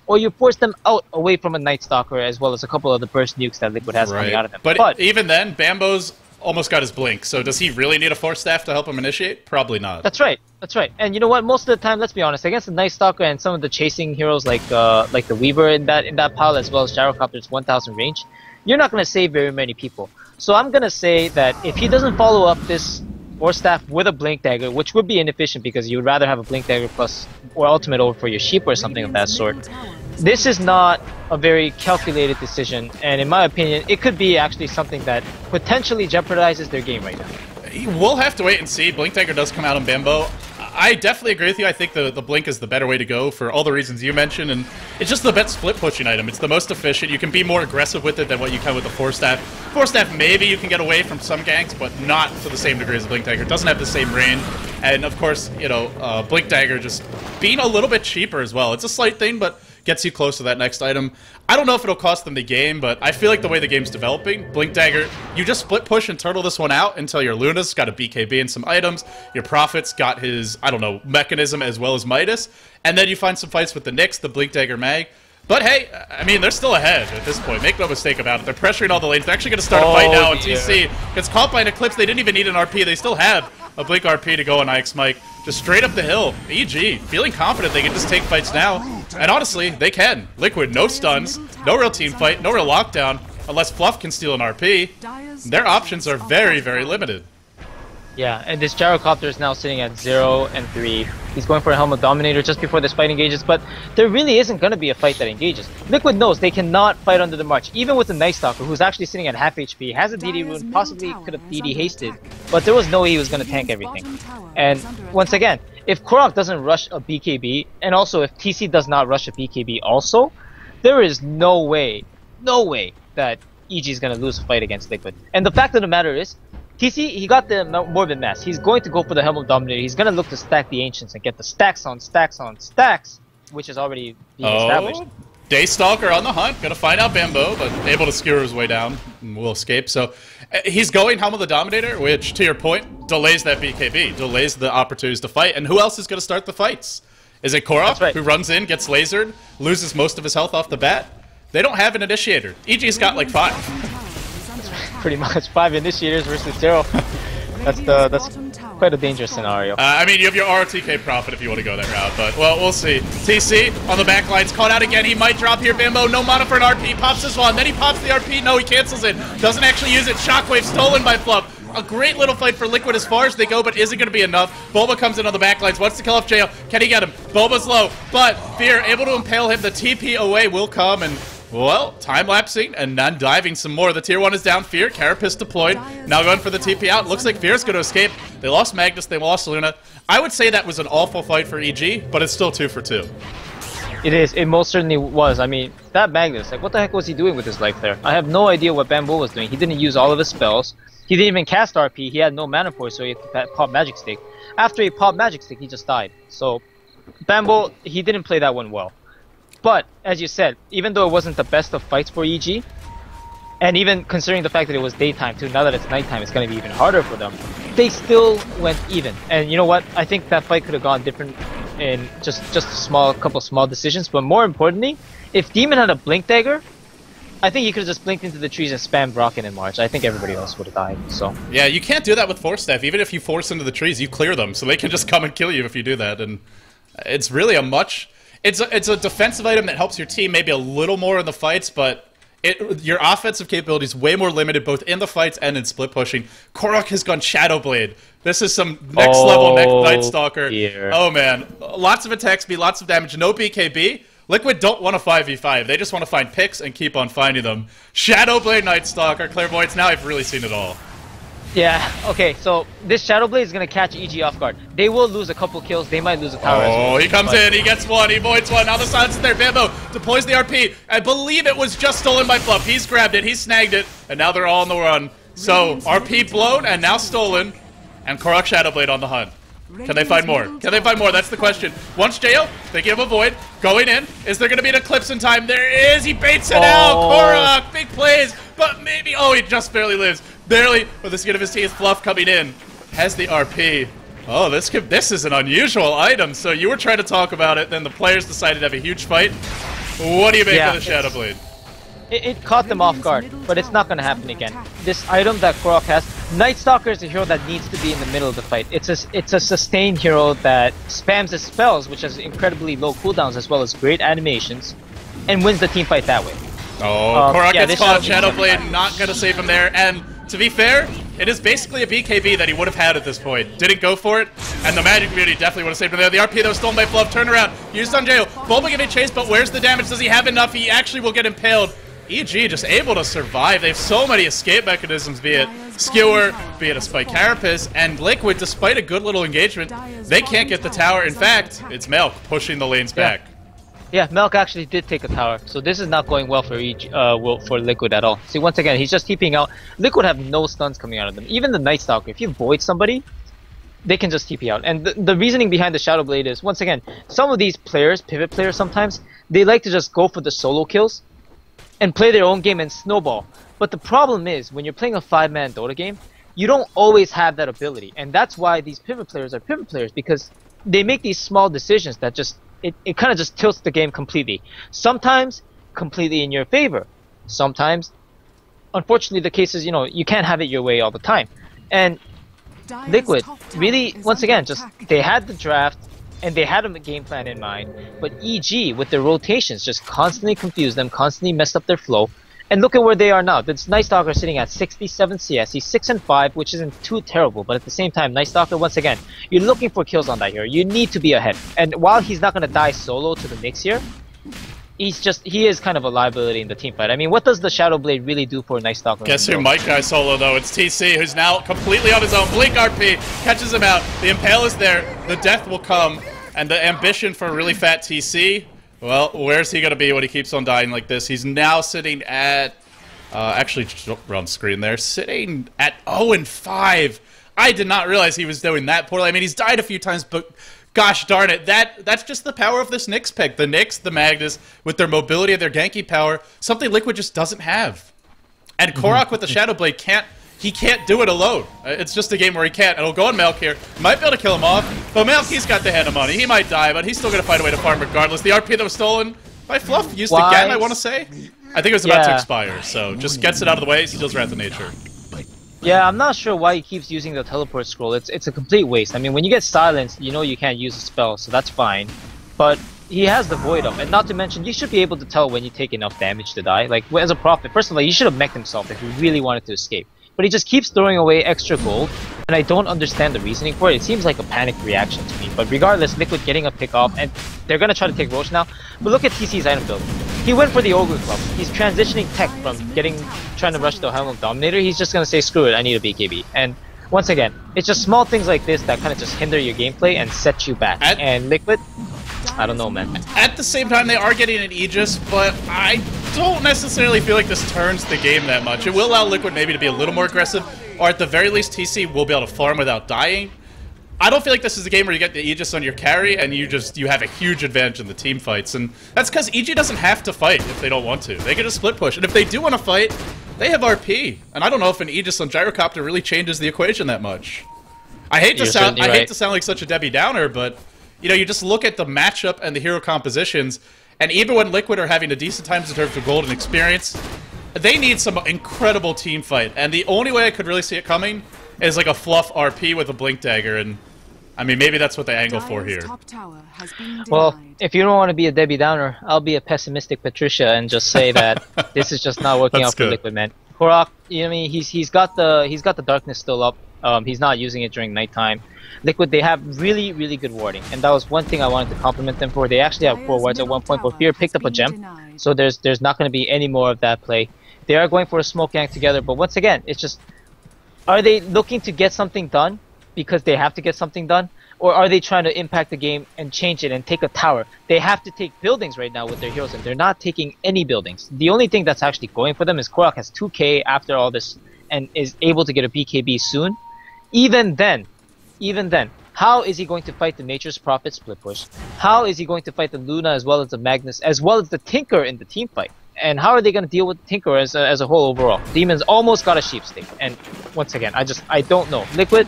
or you force them out away from a Night Stalker, as well as a couple of the burst nukes that Liquid has coming out of him. But even then, Bambo's almost got his blink, so does he really need a 4-staff to help him initiate? Probably not. That's right. That's right. And you know what? Most of the time, let's be honest, against the Night Stalker and some of the chasing heroes like the Weaver in that pile, as well as Gyrocopter's 1,000 range, you're not going to save very many people. So I'm going to say that if he doesn't follow up this 4-staff with a Blink Dagger, which would be inefficient because you would rather have a Blink Dagger plus or ultimate over for your sheep or something of that sort, this is not a very calculated decision, and in my opinion, it could be actually something that potentially jeopardizes their game right now. We'll have to wait and see. Blink Dagger does come out on Bambo. I definitely agree with you. I think the Blink is the better way to go for all the reasons you mentioned, and it's just the best split pushing item. It's the most efficient. You can be more aggressive with it than what you can with the Force Staff. Force Staff, maybe you can get away from some ganks, but not to the same degree as Blink Dagger. It doesn't have the same range, and of course, you know, Blink Dagger just being a little bit cheaper as well. It's a slight thing, but gets you close to that next item. I don't know if it'll cost them the game, but I feel like the way the game's developing, Blink Dagger, you just split push and turtle this one out until your Luna's got a BKB and some items, your Prophet's got his, I don't know, mechanism as well as Midas, and then you find some fights with the Nyx, the Blink Dagger Mag. But hey, I mean, they're still ahead at this point. Make no mistake about it. They're pressuring all the lanes. They're actually going to start a fight now, and TC gets caught by an Eclipse. They didn't even need an RP. They still have a Blink RP to go on IX Mike. Just straight up the hill. EG, feeling confident they can just take fights now. And honestly, they can. Liquid, no stuns, no real team fight, no real lockdown, unless Fluff can steal an RP. Their options are very, very limited. Yeah, and this Gyrocopter is now sitting at 0 and 3. He's going for a Helmet Dominator just before this fight engages, but there really isn't going to be a fight that engages. Liquid knows they cannot fight under the march, even with the Night Stalker, who's actually sitting at half HP, has a DD rune, possibly could have DD hasted, but there was no way he was going to tank everything. And once again, if Korok doesn't rush a BKB, and also if TC does not rush a BKB also, there is no way that EG is going to lose a fight against Liquid. And the fact of the matter is, TC, he got the Morbid Mass. He's going to go for the Helmet Dominator. He's going to look to stack the Ancients and get the stacks on stacks on stacks, which is already being established. Daystalker on the hunt. Gonna find out Bambo, but able to skewer his way down and will escape. So he's going Helm of the Dominator, which, to your point, delays that BKB, delays the opportunities to fight. And who else is going to start the fights? Is it Korok, who runs in, gets lasered, loses most of his health off the bat? They don't have an initiator. EG's got like 5. Pretty much 5 initiators versus 0. That's quite a dangerous scenario. I mean, you have your ROTK Prophet if you want to go that route, but, well, we'll see. TC on the back line's caught out again. He might drop here. Bambo, no mana for an RP. Pops this one. Then he pops the RP. No, he cancels it. Doesn't actually use it. Shockwave stolen by Fluff. A great little fight for Liquid as far as they go, but isn't going to be enough. Boba comes in on the back lines. Wants to kill off Jail. Can he get him? Boba's low, but Fear able to impale him. The TP away will come, and well, time-lapsing and then diving some more. The tier 1 is down. Fear, Carapace deployed. Now going for the TP out. Looks like Fear's going to escape. They lost Magnus, they lost Luna. I would say that was an awful fight for EG, but it's still 2 for 2. It is. It most certainly was. I mean, that Magnus, like, what the heck was he doing with his life there? I have no idea what Bamboo was doing. He didn't use all of his spells. He didn't even cast RP. He had no mana for it, so he had to pop Magic Stick. After he popped Magic Stick, he just died. So, Bamboo, he didn't play that one well. But, as you said, even though it wasn't the best of fights for EG, and even considering the fact that it was daytime too, now that it's nighttime, it's going to be even harder for them, they still went even. And you know what? I think that fight could have gone different in just a couple small decisions. But more importantly, if Demon had a Blink Dagger, I think he could have just blinked into the trees and spammed Rocket and March. I think everybody else would have died. So yeah, you can't do that with Force Staff. Even if you force into the trees, you clear them, so they can just come and kill you if you do that. And it's really a much... It's a defensive item that helps your team maybe a little more in the fights, but your offensive capability is way more limited both in the fights and in split pushing. Korok has gone Shadow Blade. This is some next level Night Stalker. Dear. Oh man, lots of attack speed, lots of damage, no BKB. Liquid don't want to 5v5. They just want to find picks and keep on finding them. Shadow Blade Night Stalker, Clairvoyance. Now I've really seen it all. yeah, okay, so this Shadow Blade is going to catch EG off guard. They will lose a couple kills, they might lose a tower as well. Oh, he comes in, he gets one, he voids one, now the silence is there, Bambo deploys the RP. I believe it was just stolen by Fluff. He's grabbed it, he snagged it, and now they're all on the run. So, RP blown, and now stolen, and Korok Shadowblade on the hunt. Can they find more? Can they find more? That's the question. Once JO, they give a void, going in. Is there going to be an Eclipse in time? There is! He baits it out! Korok, big plays, but maybe... Oh, he just barely lives. Barely, with the skin of his teeth, Fluff coming in. Has the RP. Oh, this is an unusual item. So you were trying to talk about it, then the players decided to have a huge fight. What do you make of the Shadow Blade? It caught them off guard, but it's not going to happen again. This item that Korok has, Night Stalker is a hero that needs to be in the middle of the fight. It's a sustained hero that spams his spells, which has incredibly low cooldowns as well as great animations, and wins the team fight that way. Oh, Korok gets caught. Shadow Blade not going to save him there, and to be fair, it is basically a BKB that he would have had at this point. Didn't go for it, and the Magic community definitely would have saved him there. The RP that was stolen by Fluff, turn around, used on Jail. Bulba giving chase, but where's the damage? Does he have enough? He actually will get impaled. EG just able to survive. They have so many escape mechanisms, be it Skewer, be it a Spike Carapace, and Liquid, despite a good little engagement, they can't get the tower. In fact, it's Milk pushing the lanes back. Yeah, Milk actually did take a tower, so this is not going well for for Liquid at all. See, once again, he's just TPing out. Liquid have no stuns coming out of them. Even the Night Stalker, if you void somebody, they can just TP out. And the reasoning behind the Shadow Blade is, once again, some of these players, pivot players sometimes, they like to just go for the solo kills and play their own game and snowball. But the problem is, when you're playing a 5-man Dota game, you don't always have that ability. And that's why these pivot players are pivot players, because they make these small decisions that just, it kind of just tilts the game completely. Sometimes, completely in your favor. Sometimes, unfortunately, the case is, you know, you can't have it your way all the time. And Liquid, really, once again, just, they had the draft, and they had a game plan in mind, but EG, with their rotations, just constantly confused them, constantly messed up their flow, and look at where they are now. This Night Stalker is sitting at 67 CS, he's 6-5, which isn't too terrible, but at the same time, Night Stalker, once again, you're looking for kills on that hero, you need to be ahead, and while he's not going to die solo to the Nyx here, he is kind of a liability in the team fight. I mean, what does the Shadow Blade really do for Night Stalker? Guess who might die solo, though? It's TC, who's now completely on his own. Blink RP catches him out. The Impale is there. The death will come. And the ambition for a really fat TC, well, where's he going to be when he keeps on dying like this? He's now sitting at... actually, run screen there. Sitting at 0-5. I did not realize he was doing that poorly. I mean, he's died a few times, but... Gosh darn it, that's just the power of this Nyx pick. The Nyx, the Magnus, with their mobility and their ganky power, something Liquid just doesn't have. And Korok with the Shadow Blade can't do it alone. It's just a game where he can't. And he'll go on Milk here. Might be able to kill him off. But Milk, he's got the hand of money. He might die, but he's still going to find a way to farm regardless. The RP that was stolen by Fluff, used again, I want to say. I think it was about to expire, so just gets it out of the way, steals Wrath of Nature. Yeah, I'm not sure why he keeps using the teleport scroll. It's a complete waste. I mean, when you get silenced, you know you can't use a spell, so that's fine. But he has the void up, and not to mention, you should be able to tell when you take enough damage to die. Like, as a prophet, first of all, he should have mech'd himself if he really wanted to escape. But he just keeps throwing away extra gold, and I don't understand the reasoning for it. It seems like a panic reaction to me. But regardless, Liquid getting a pick off, and they're gonna try to take Roche now. But look at TC's item build. He went for the Ogre Club. He's transitioning tech from trying to rush the Helm of Dominator. He's just gonna say, screw it, I need a BKB. And once again, it's just small things like this that kind of just hinder your gameplay and set you back. And Liquid, I don't know, man. At the same time, they are getting an Aegis, but I don't necessarily feel like this turns the game that much. It will allow Liquid maybe to be a little more aggressive, or at the very least, TC will be able to farm without dying. I don't feel like this is a game where you get the Aegis on your carry and you have a huge advantage in the team fights, and that's because EG doesn't have to fight if they don't want to. They can just split push, and if they do want to fight, they have RP, and I don't know if an Aegis on Gyrocopter really changes the equation that much. I hate to sound like such a Debbie Downer, but you know, you just look at the matchup and the hero compositions, and even when Liquid are having a decent time in terms of gold and experience, they need some incredible team fight, and the only way I could really see it coming is like a Fluff RP with a Blink Dagger, and I mean, maybe that's what they angle for here. Well, if you don't want to be a Debbie Downer, I'll be a pessimistic Patricia and just say that this is just not working out for Liquid, man. Korok, you know what I mean? He's got the darkness still up. He's not using it during nighttime. Liquid, they have really, really good warding, and that was one thing I wanted to compliment them for. They actually have 4 wards at one point, but Fear picked up a gem, so there's not going to be any more of that play. They are going for a smoke gank together, but once again, it's just, are they looking to get something done because they have to get something done, or are they trying to impact the game and change it and take a tower? They have to take buildings right now with their heroes, and they're not taking any buildings. The only thing that's actually going for them is Korok has 2k after all this and is able to get a BKB soon. Even then, how is he going to fight the Nature's Prophet split push? How is he going to fight the Luna as well as the Magnus, as well as the Tinker in the team fight? And how are they going to deal with Tinker as a whole overall? Demons almost got a sheepstick, and once again, I don't know. Liquid,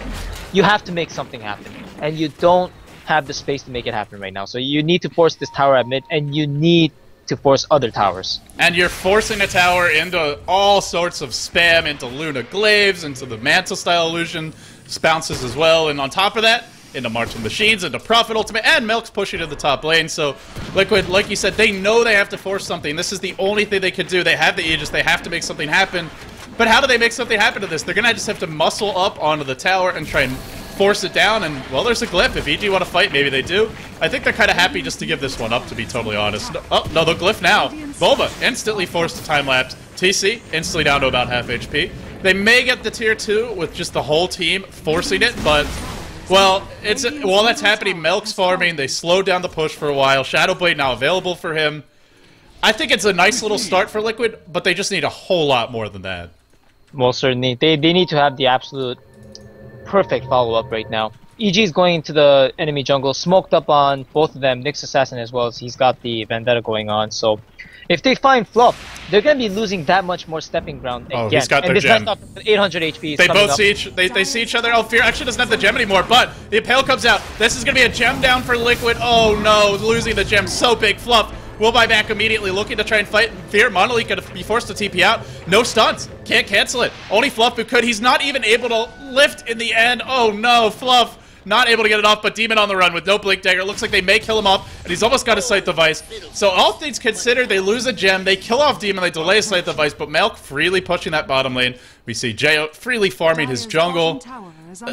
you have to make something happen, and you don't have the space to make it happen right now. So you need to force this tower at mid, and you need to force other towers. And you're forcing a tower into all sorts of spam, into Luna Glaives, into the Mantle style illusion bounces as well, and on top of that, into Marching Machines, into Prophet Ultimate, and Milk's pushing to the top lane. So Liquid, like you said, they know they have to force something. This is the only thing they can do. They have the Aegis, they have to make something happen. But how do they make something happen to this? They're gonna just have to muscle up onto the tower and try and force it down, and, well, there's a glyph. If EG want to fight, maybe they do. I think they're kind of happy just to give this one up, to be totally honest. Oh, no, the glyph now. Boba instantly forced to time-lapse. TC instantly down to about half HP. They may get the tier 2 with just the whole team forcing it, but, well, while that's happening, Melk's farming. They slowed down the push for a while. Shadowblade now available for him. I think it's a nice little start for Liquid, but they just need a whole lot more than that. Most certainly. They need to have the absolute perfect follow-up right now. EG is going into the enemy jungle, smoked up on both of them, Nyx Assassin as well as he's got the Vendetta going on, so if they find Fluff, they're going to be losing that much more stepping ground again. Oh, he's got their and this gem. up 800 HP is They both up. see they see each other. Oh, Fear actually doesn't have the gem anymore, but the Impale comes out. This is going to be a gem down for Liquid. Oh no, losing the gem so big. Fluff will buy back immediately, looking to try and fight. Fear, Monolith going to be forced to TP out. No stuns. Can't cancel it. Only Fluff who could. He's not even able to lift in the end. Oh no, Fluff not able to get it off, but Demon on the run with no Blink Dagger. Looks like they may kill him off, and he's almost got a Sight Device. So all things considered, they lose a gem, they kill off Demon, they delay a Sight Device, but Melk freely pushing that bottom lane. We see Jayo freely farming his jungle.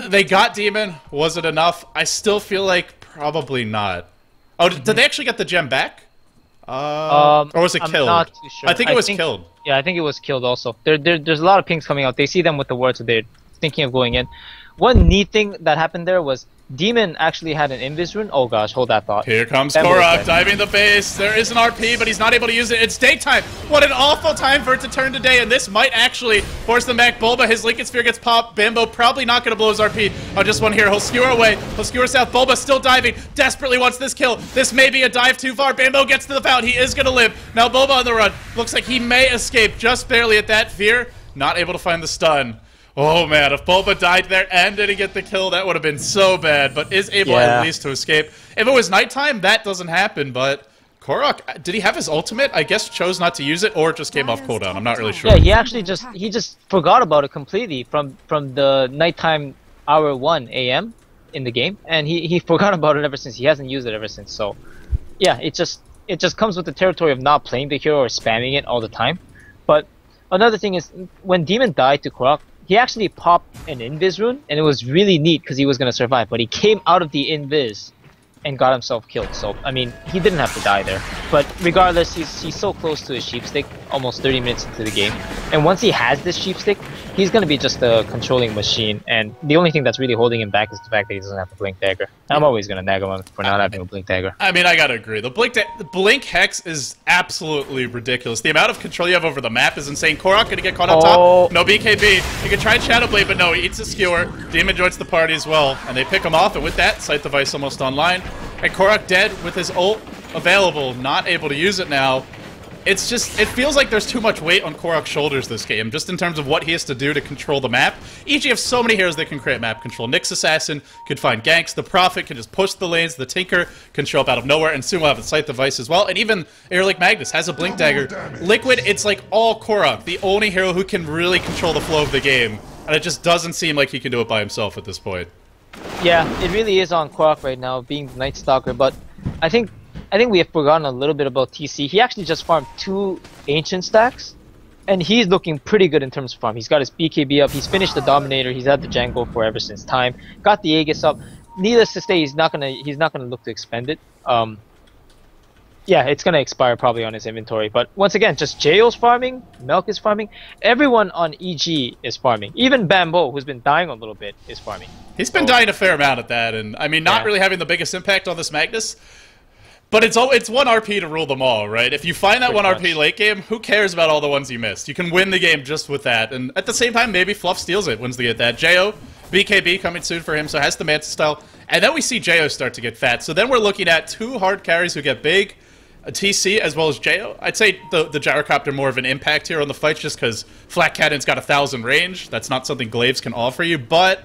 They got Demon. Was it enough? I still feel like probably not. Oh, did they actually get the gem back? Or was it killed? I'm not too sure. I think it was killed. Yeah, I think it was killed also. There's a lot of pings coming out. They see them with the ward, so they're thinking of going in. One neat thing that happened there was Demon actually had an Invis rune. Oh gosh, hold that thought. Here comes Korok diving the base. There is an RP, but he's not able to use it. It's daytime. What an awful time for it to turn to day, and this might actually force them back. Bulba, his Lincoln Sphere gets popped. Bambo probably not going to blow his RP on just one here. He'll skewer away. He'll skewer south. Bulba still diving. Desperately wants this kill. This may be a dive too far. Bambo gets to the fountain. He is going to live. Now Bulba on the run. Looks like he may escape just barely at that. Fear not able to find the stun. Oh man, if Bulba died there and didn't get the kill, that would have been so bad, but is able at least to escape. If it was nighttime, that doesn't happen, but Korok, did he have his ultimate? I guess chose not to use it, or it just came off cooldown. I'm not really sure. Yeah, he actually just forgot about it completely from the nighttime hour 1 a.m. in the game, and he forgot about it ever since. He hasn't used it ever since, so yeah, it just comes with the territory of not playing the hero or spamming it all the time. But another thing is, when Demon died to Korok, he actually popped an Invis rune, and it was really neat because he was going to survive, but he came out of the Invis and got himself killed. So, I mean, he didn't have to die there. But regardless, he's so close to his sheep stick, almost 30 minutes into the game. And once he has this sheep stick, he's going to be just a controlling machine. And the only thing that's really holding him back is the fact that he doesn't have the Blink Dagger. I'm always going to nag him for not having a Blink Dagger. I mean, I got to agree. The Blink Hex is absolutely ridiculous. The amount of control you have over the map is insane. Korok going to get caught on top. No BKB. He can try and Shadowblade, but no, he eats a skewer. Demon joins the party as well. And they pick him off, and with that, Sight Device almost online. And Korok dead with his ult available, not able to use it now. It's just, it feels like there's too much weight on Korok's shoulders this game, just in terms of what he has to do to control the map. EG have so many heroes that can create map control. Nyx Assassin could find ganks, the Prophet can just push the lanes, the Tinker can show up out of nowhere, and soon we'll have a Sight Device as well, and even Airlick Magnus has a Blink Dagger. Liquid, it's like all Korok, the only hero who can really control the flow of the game, and it just doesn't seem like he can do it by himself at this point. Yeah, it really is on Korok right now, being the Night Stalker, but I think we have forgotten a little bit about TC. He actually just farmed 2 Ancient stacks, and he's looking pretty good in terms of farm. He's got his BKB up, he's finished the Dominator, he's had the Django for ever since time, got the Aegis up. Needless to say, he's not gonna look to expend it. Yeah, it's gonna expire probably on his inventory. But once again, just Jayo's farming, Melk is farming, everyone on EG is farming. Even Bambo, who's been dying a little bit, is farming. He's been dying a fair amount at that, and I mean, not really having the biggest impact on this Magnus. But it's one RP to rule them all, right? If you find that one RP late game, who cares about all the ones you missed? You can win the game just with that. And at the same time, maybe Fluff steals it, wins the get that. Jayo, BKB coming soon for him, so has the Manta style. And then we see Jayo start to get fat. So then we're looking at 2 hard carries who get big, a TC as well as Jayo. I'd say the Gyrocopter more of an impact here on the fights just because Flat Cannon's got 1,000 range. That's not something Glaives can offer you, but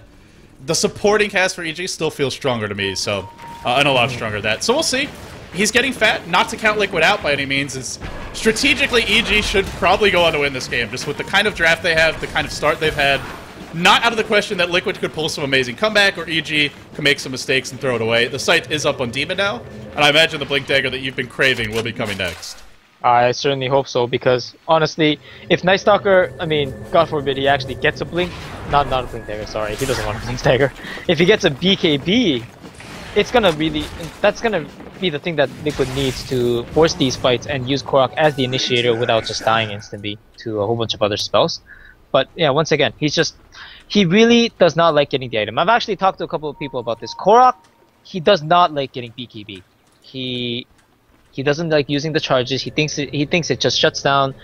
the supporting cast for EG still feels stronger to me, so, and a lot stronger than that. So we'll see. He's getting fat, not to count Liquid out by any means. It's, strategically, EG should probably go on to win this game, just with the kind of draft they have, the kind of start they've had. Not out of the question that Liquid could pull some amazing comeback, or EG can make some mistakes and throw it away. The sight is up on Demon now, and I imagine the Blink Dagger that you've been craving will be coming next. I certainly hope so, because honestly, if Night Stalker, I mean, God forbid he actually gets a blink, not a blink dagger, sorry, he doesn't want a blink dagger. If he gets a BKB, it's gonna really, that's gonna be the thing that Liquid needs to force these fights and use Korok as the initiator without just dying instantly to a whole bunch of other spells. But yeah, once again, he really does not like getting the item. I've actually talked to a couple of people about this. Korok, he does not like getting BKB. He doesn't like using the charges. He thinks it just shuts down.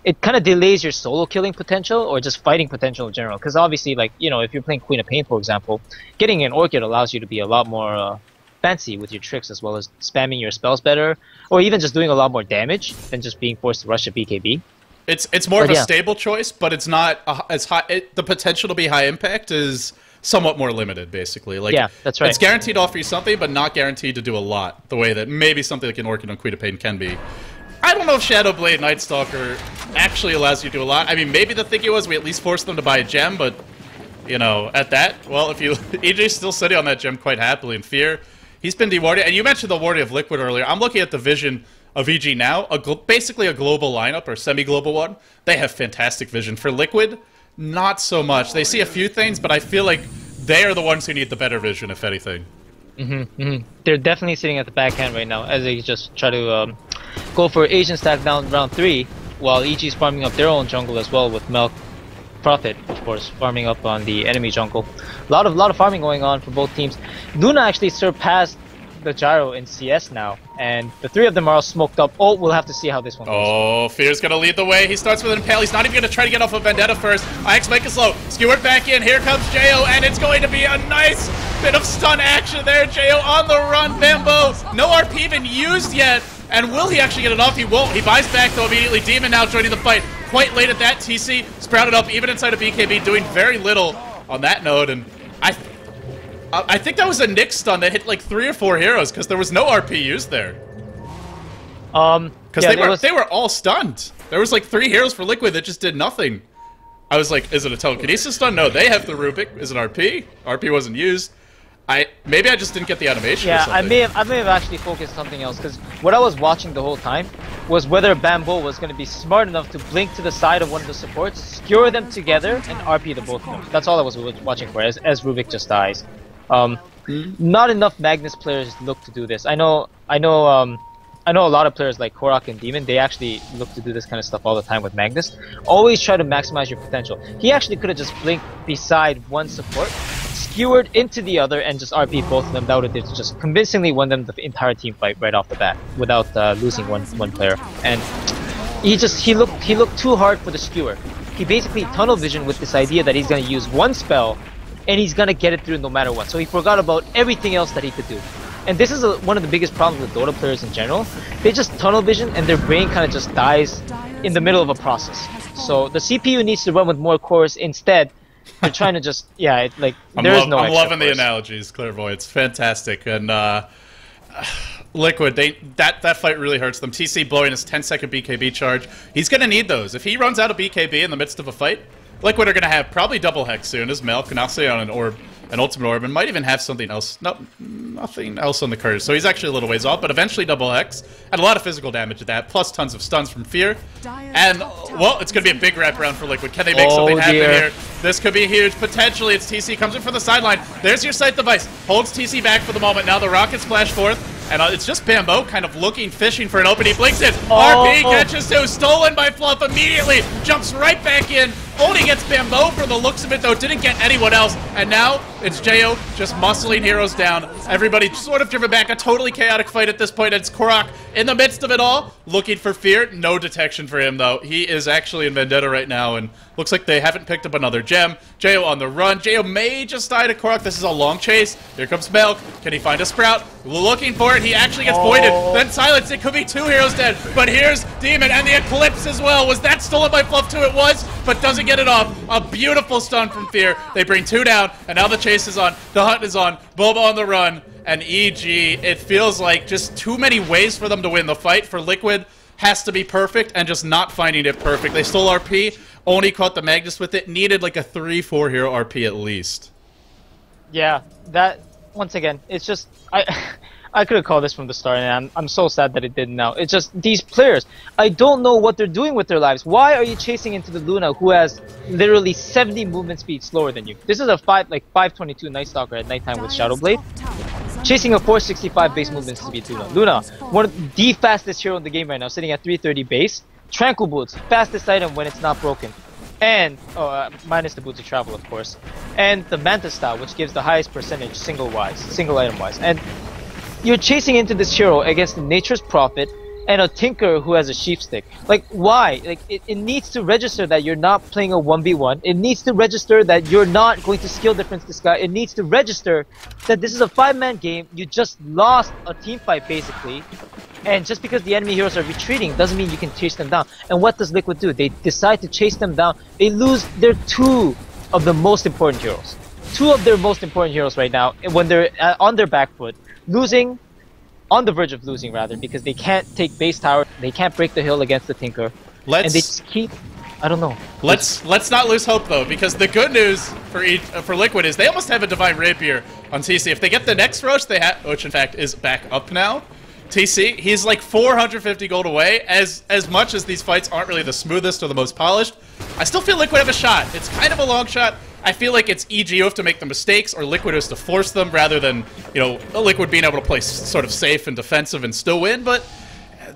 It kind of delays your solo killing potential or just fighting potential in general. Because obviously, like, you know, if you're playing Queen of Pain, for example, getting an Orchid allows you to be a lot more fancy with your tricks, as well as spamming your spells better, or even just doing a lot more damage than just being forced to rush a BKB. It's more of a stable choice, but it's not as high. The potential to be high impact is somewhat more limited, basically. Like, yeah, that's right. It's guaranteed to offer you something, but not guaranteed to do a lot, the way that maybe something like an Orchid on Queen of Pain can be. I don't know if Shadowblade Night Stalker actually allows you to do a lot. I mean, maybe the thinking was we at least forced them to buy a gem, but, you know, at that, well, if you... EJ's still sitting on that gem quite happily in Fear. He's been dewarded, and you mentioned the warding of Liquid earlier. I'm looking at the vision of EG now, basically a global lineup, or semi-global one. They have fantastic vision. For Liquid, not so much. They see a few things, but I feel like they are the ones who need the better vision, if anything. They're definitely sitting at the backhand right now, as they just try to go for Asian stack down round 3, while EG's farming up their own jungle as well, with Milk, Prophet, of course, farming up on the enemy jungle. A lot of farming going on for both teams. Luna actually surpassed the Gyro in CS now, and the three of them are all smoked up. Oh, we'll have to see how this one goes. Oh, Fear's gonna lead the way. He starts with an Impale. He's not even gonna try to get off of Vendetta first. IX make it slow. Skewered back in. Here comes Jo, and it's going to be a nice bit of stun action there. Jo on the run. Bambo, no RP even used yet. And will he actually get it off? He won't. He buys back though immediately. Demon now joining the fight. Quite late at that. TC sprouted up even inside of BKB, doing very little on that node. And I think that was a Nyx stun that hit like 3 or 4 heroes because there was no RP used there. Because they were all stunned. There was like 3 heroes for Liquid that just did nothing. I was like, is it a telekinesis stun? No, they have the Rubik. Is it RP? RP wasn't used. Maybe I just didn't get the animation. Yeah, or something. I may have actually focused on something else, because what I was watching the whole time was whether Bambo was going to be smart enough to blink to the side of one of the supports, skewer them together, and RP the both of them. That's all I was watching for, as Rubik just dies. Not enough Magnus players look to do this. I know a lot of players like Korok and Demon, they actually look to do this kind of stuff all the time with Magnus. Always try to maximize your potential. He actually could have just blinked beside one support, skewered into the other, and just RP both of them. That would have just convincingly won them the entire team fight right off the bat without losing one player. And he looked too hard for the skewer. He basically tunnel visioned with this idea that he's gonna use one spell and he's gonna get it through no matter what. So he forgot about everything else that he could do. And this is one of the biggest problems with Dota players in general. They just tunnel vision and their brain kind of just dies in the middle of a process. So the CPU needs to run with more cores instead. They're trying to just, there is no I'm loving the cores. analogies, Clairvoyance. Fantastic. And Liquid, that fight really hurts them. TC blowing his 10-second BKB charge. He's going to need those. If he runs out of BKB in the midst of a fight, Liquid are going to have probably double Hex soon as Milk, and I'll say on an orb, an ultimate orb, and might even have something else. No, nothing else on the curse. So he's actually a little ways off, but eventually double Hex. And a lot of physical damage at that, plus tons of stuns from Fear. And, well, it's going to be a big wraparound for Liquid. Can they make something happen here? This could be huge. Potentially, it's TC. Comes in from the sideline. There's your sight device. Holds TC back for the moment. Now the rockets flash forth. And it's just Bambo kind of looking, fishing for an open. He blinks it. RP catches 2. Stolen by Fluff immediately. Jumps right back in. Only gets Bambo for the looks of it, though. Didn't get anyone else. And now it's Jo just muscling heroes down. Everybody sort of driven back. A totally chaotic fight at this point. It's Korok in the midst of it all, looking for Fear. No detection for him, though. He is actually in Vendetta right now, and looks like they haven't picked up another gem. Jo on the run. Jo may just die to Korok. This is a long chase. Here comes Milk. Can he find a Sprout? Looking for it. He actually gets voided. Then silenced. It could be 2 heroes dead. But here's Demon and the Eclipse as well. Was that stolen by Fluff too? It was, but doesn't get it off. A beautiful stun from Fear. They bring 2 down, and now the chase is on. The hunt is on. Boba on the run. And EG, it feels like just too many ways for them to win. The fight for Liquid has to be perfect, and just not finding it perfect. They stole RP, only caught the Magnus with it. Needed like a 3-4 hero RP at least. Yeah, that, once again, it's just, I could have called this from the start, and I'm so sad that it didn't now. It's just these players. I don't know what they're doing with their lives. Why are you chasing into the Luna, who has literally 70 movement speed slower than you? This is a 522 Night Stalker at nighttime with Shadow Blade, chasing a 465 base movement speed Luna. Luna, one of the fastest hero in the game right now, sitting at 330 base. Tranquil Boots, fastest item when it's not broken. And, minus the Boots of Travel, of course. And the Manta Style, which gives the highest percentage single item wise. And you're chasing into this hero against Nature's Prophet and a Tinker who has a Sheep Stick. Like, why? Like, it needs to register that you're not playing a 1v1. It needs to register that you're not going to skill difference this guy. It needs to register that this is a 5-man game. You just lost a team fight, basically. And just because the enemy heroes are retreating doesn't mean you can chase them down. And what does Liquid do? They decide to chase them down. They lose their 2 of the most important heroes. 2 of their most important heroes right now when they're on their back foot. Losing, on the verge of losing rather, because they can't take base tower. They can't break the hill against the Tinker. And they just keep... I don't know. Let's not lose hope though, because the good news for Liquid is they almost have a Divine Rapier on TC. If they get the next Roche, which in fact is back up now. TC, he's like 450 gold away. As much as these fights aren't really the smoothest or the most polished, I still feel Liquid have a shot. It's kind of a long shot. I feel like it's EG who have to make the mistakes, or Liquid has to force them, rather than, you know, Liquid being able to play sort of safe and defensive and still win, but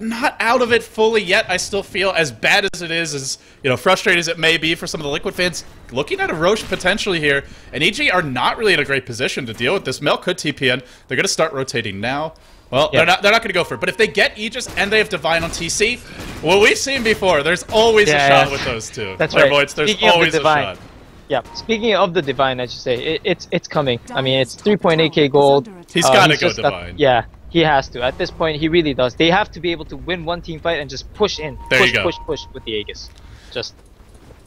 not out of it fully yet. I still feel, as bad as it is, as, you know, frustrating as it may be for some of the Liquid fans, looking at a Roche potentially here, and EG are not really in a great position to deal with this. Mel could TP in. They're going to start rotating now. Well, yep. They're not going to go for it. But if they get Aegis and they have Divine on TC, what we've seen before, there's always a shot with those two. That's right. There's always a shot. Yeah, speaking of the Divine, I should say, it's coming. I mean, it's 3.8k gold. He's got to go Divine. Yeah, he has to. At this point, he really does. They have to be able to win one team fight and just push in. Push with the Aegis.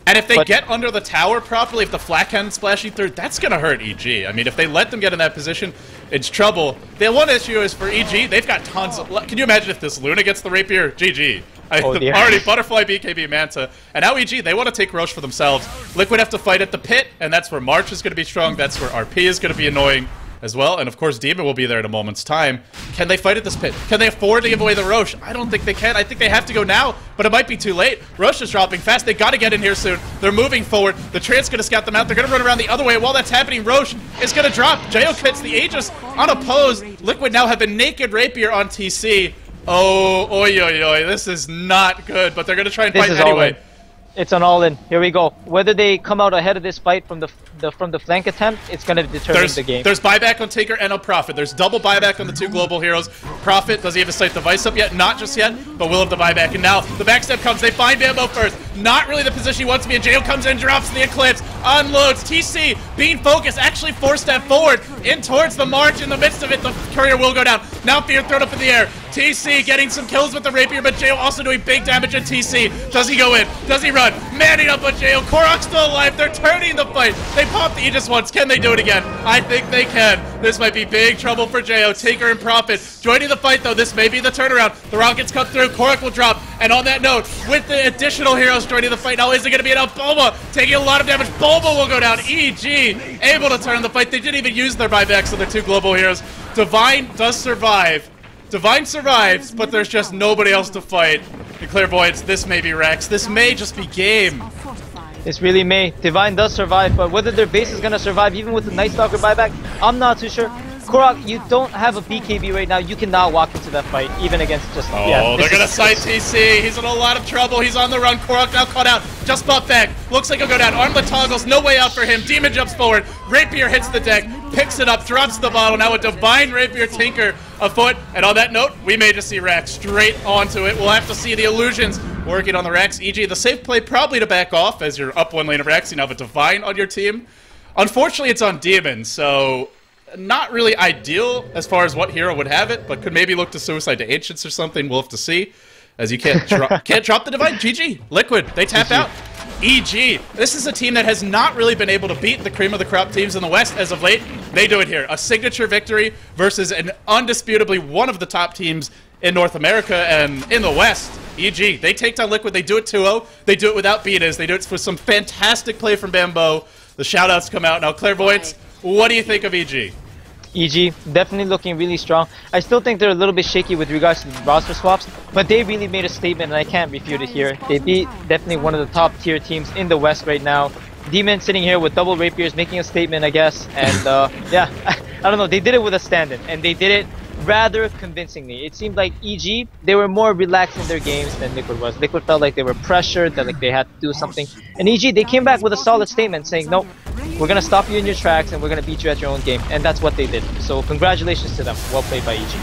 And if they get under the tower properly, if the flat cannon splashing through, that's going to hurt EG. I mean, if they let them get in that position, it's trouble. The one issue is for EG, they've got tons of... Can you imagine if this Luna gets the Rapier? GG. Already Butterfly, BKB, Manta. And now EG, they want to take Roche for themselves. Liquid have to fight at the pit, and that's where March is going to be strong. That's where RP is going to be annoying as well. And of course, Demon will be there in a moment's time. Can they fight at this pit? Can they afford to give away the Roche? I don't think they can. I think they have to go now, but it might be too late. Roche is dropping fast. They got to get in here soon. They're moving forward. The Trant's going to scout them out. They're going to run around the other way. While that's happening, Roche is going to drop. Jayo hits the Aegis unopposed. Liquid now have a naked Rapier on TC. Oh, oi, oi, oi. This is not good, but they're going to try and fight anyway. It's an all-in. Here we go. Whether they come out ahead of this fight from the flank attempt, it's going to determine the game. There's buyback on Tinker and on Prophet. There's double buyback on the 2 global heroes. Prophet, does he have his sight device up yet? Not just yet, but will have the buyback. And now the backstep comes. They find Bambo first. Not really the position he wants to be in. Jail comes in, drops the Eclipse, unloads. TC being focused, actually 4-step forward in towards the march. In the midst of it, the courier will go down. Now Fear thrown up in the air. TC getting some kills with the Rapier, but Jail also doing big damage at TC. Does he go in? Does he run? Manning up on Jail. Korok's still alive. They're turning the fight. They popped the Aegis once. Can they do it again? I think they can. This might be big trouble for Jail. Tinker and Prophet joining the fight, though. This may be the turnaround. The rockets come through. Korok will drop. And on that note, with the additional heroes joining the fight now, is it going to be an Bulba taking a lot of damage? Bulba will go down. EG able to turn the fight. They didn't even use their buybacks on their 2 global heroes. Divine does survive. Divine survives, but there's just nobody else to fight. The Clairvoyance, this may be Rex. This may just be game. This really may. Divine does survive, but whether their base is going to survive, even with the Night Stalker buyback, I'm not too sure. Korok, you don't have a BKB right now. You cannot walk into that fight, even against just... Oh, yeah, they're going to sight TC. He's in a lot of trouble. He's on the run. Korok now caught out. Just buff back. Looks like he'll go down. Armlet toggles. No way out for him. Demon jumps forward. Rapier hits the deck. Picks it up. Drops the bottle. Now a Divine Rapier Tinker afoot. And on that note, we may just see Rax straight onto it. We'll have to see the illusions working on the Rax. EG, the safe play probably to back off as you're up 1 lane of Rax. You now have a Divine on your team. Unfortunately, it's on Demon, so... not really ideal as far as what hero would have it, but could maybe look to Suicide to Ancients or something. We'll have to see, as you can't drop the Divine. GG. Liquid, they tap out. EG, this is a team that has not really been able to beat the cream of the crop teams in the West as of late. They do it here. A signature victory versus an undisputably one of the top teams in North America and in the West. EG, they take down Liquid. They do it 2-0. They do it without betas. They do it with some fantastic play from Bambo. The shoutouts come out. Now, Clairvoyance, what do you think of EG? EG definitely looking really strong. I still think they're a little bit shaky with regards to the roster swaps, but they really made a statement, and I can't refute it here. They beat definitely one of the top tier teams in the West right now. Demon sitting here with double rapiers, making a statement, I guess. And yeah, I don't know. They did it with a stand-in, and they did it rather convincingly. It seemed like EG, they were more relaxed in their games than Liquid was. Liquid felt like they were pressured, that like they had to do something. And EG, they came back with a solid statement saying, no, we're going to stop you in your tracks and we're going to beat you at your own game. And that's what they did. So congratulations to them. Well played by EG.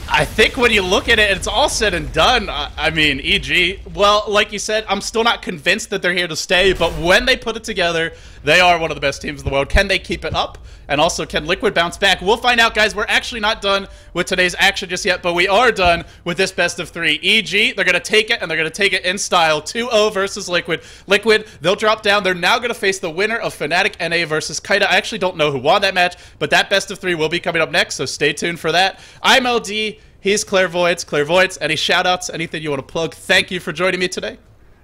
I think when you look at it, it's all said and done. I mean, EG, well, like you said, I'm still not convinced that they're here to stay, but when they put it together, they are one of the best teams in the world. Can they keep it up? And also, can Liquid bounce back? We'll find out, guys. We're actually not done with today's action just yet, but we are done with this best of 3. EG, they're going to take it, and they're going to take it in style. 2-0 versus Liquid. Liquid, they'll drop down. They're now going to face the winner of fnatic.na versus Kaida. I actually don't know who won that match, but that best of 3 will be coming up next, so stay tuned for that. I'm LD. He's Clairvoyance. Clairvoyance, any shout-outs, anything you want to plug? Thank you for joining me today. It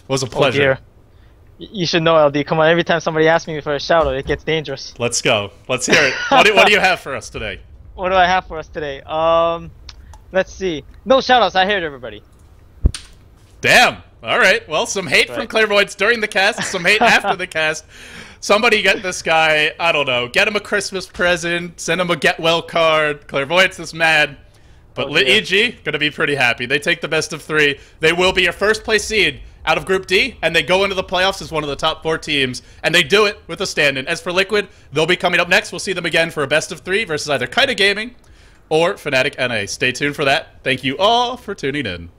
was a pleasure. Oh dear. You should know, LD. Come on, every time somebody asks me for a shout-out, it gets dangerous. Let's go. Let's hear it. What do you have for us today? What do I have for us today? Let's see. No shout-outs. I heard everybody. Damn. All right. Well, some hate from Clairvoyance during the cast, some hate after the cast. Somebody get this guy, I don't know, get him a Christmas present, send him a get well card. Clairvoyance is mad. But EG, going to be pretty happy. They take the best of 3. They will be your first place seed out of Group D, and they go into the playoffs as one of the top 4 teams, and they do it with a stand-in. As for Liquid, they'll be coming up next. We'll see them again for a best of 3 versus either Kaida Gaming or fnatic.na. Stay tuned for that. Thank you all for tuning in.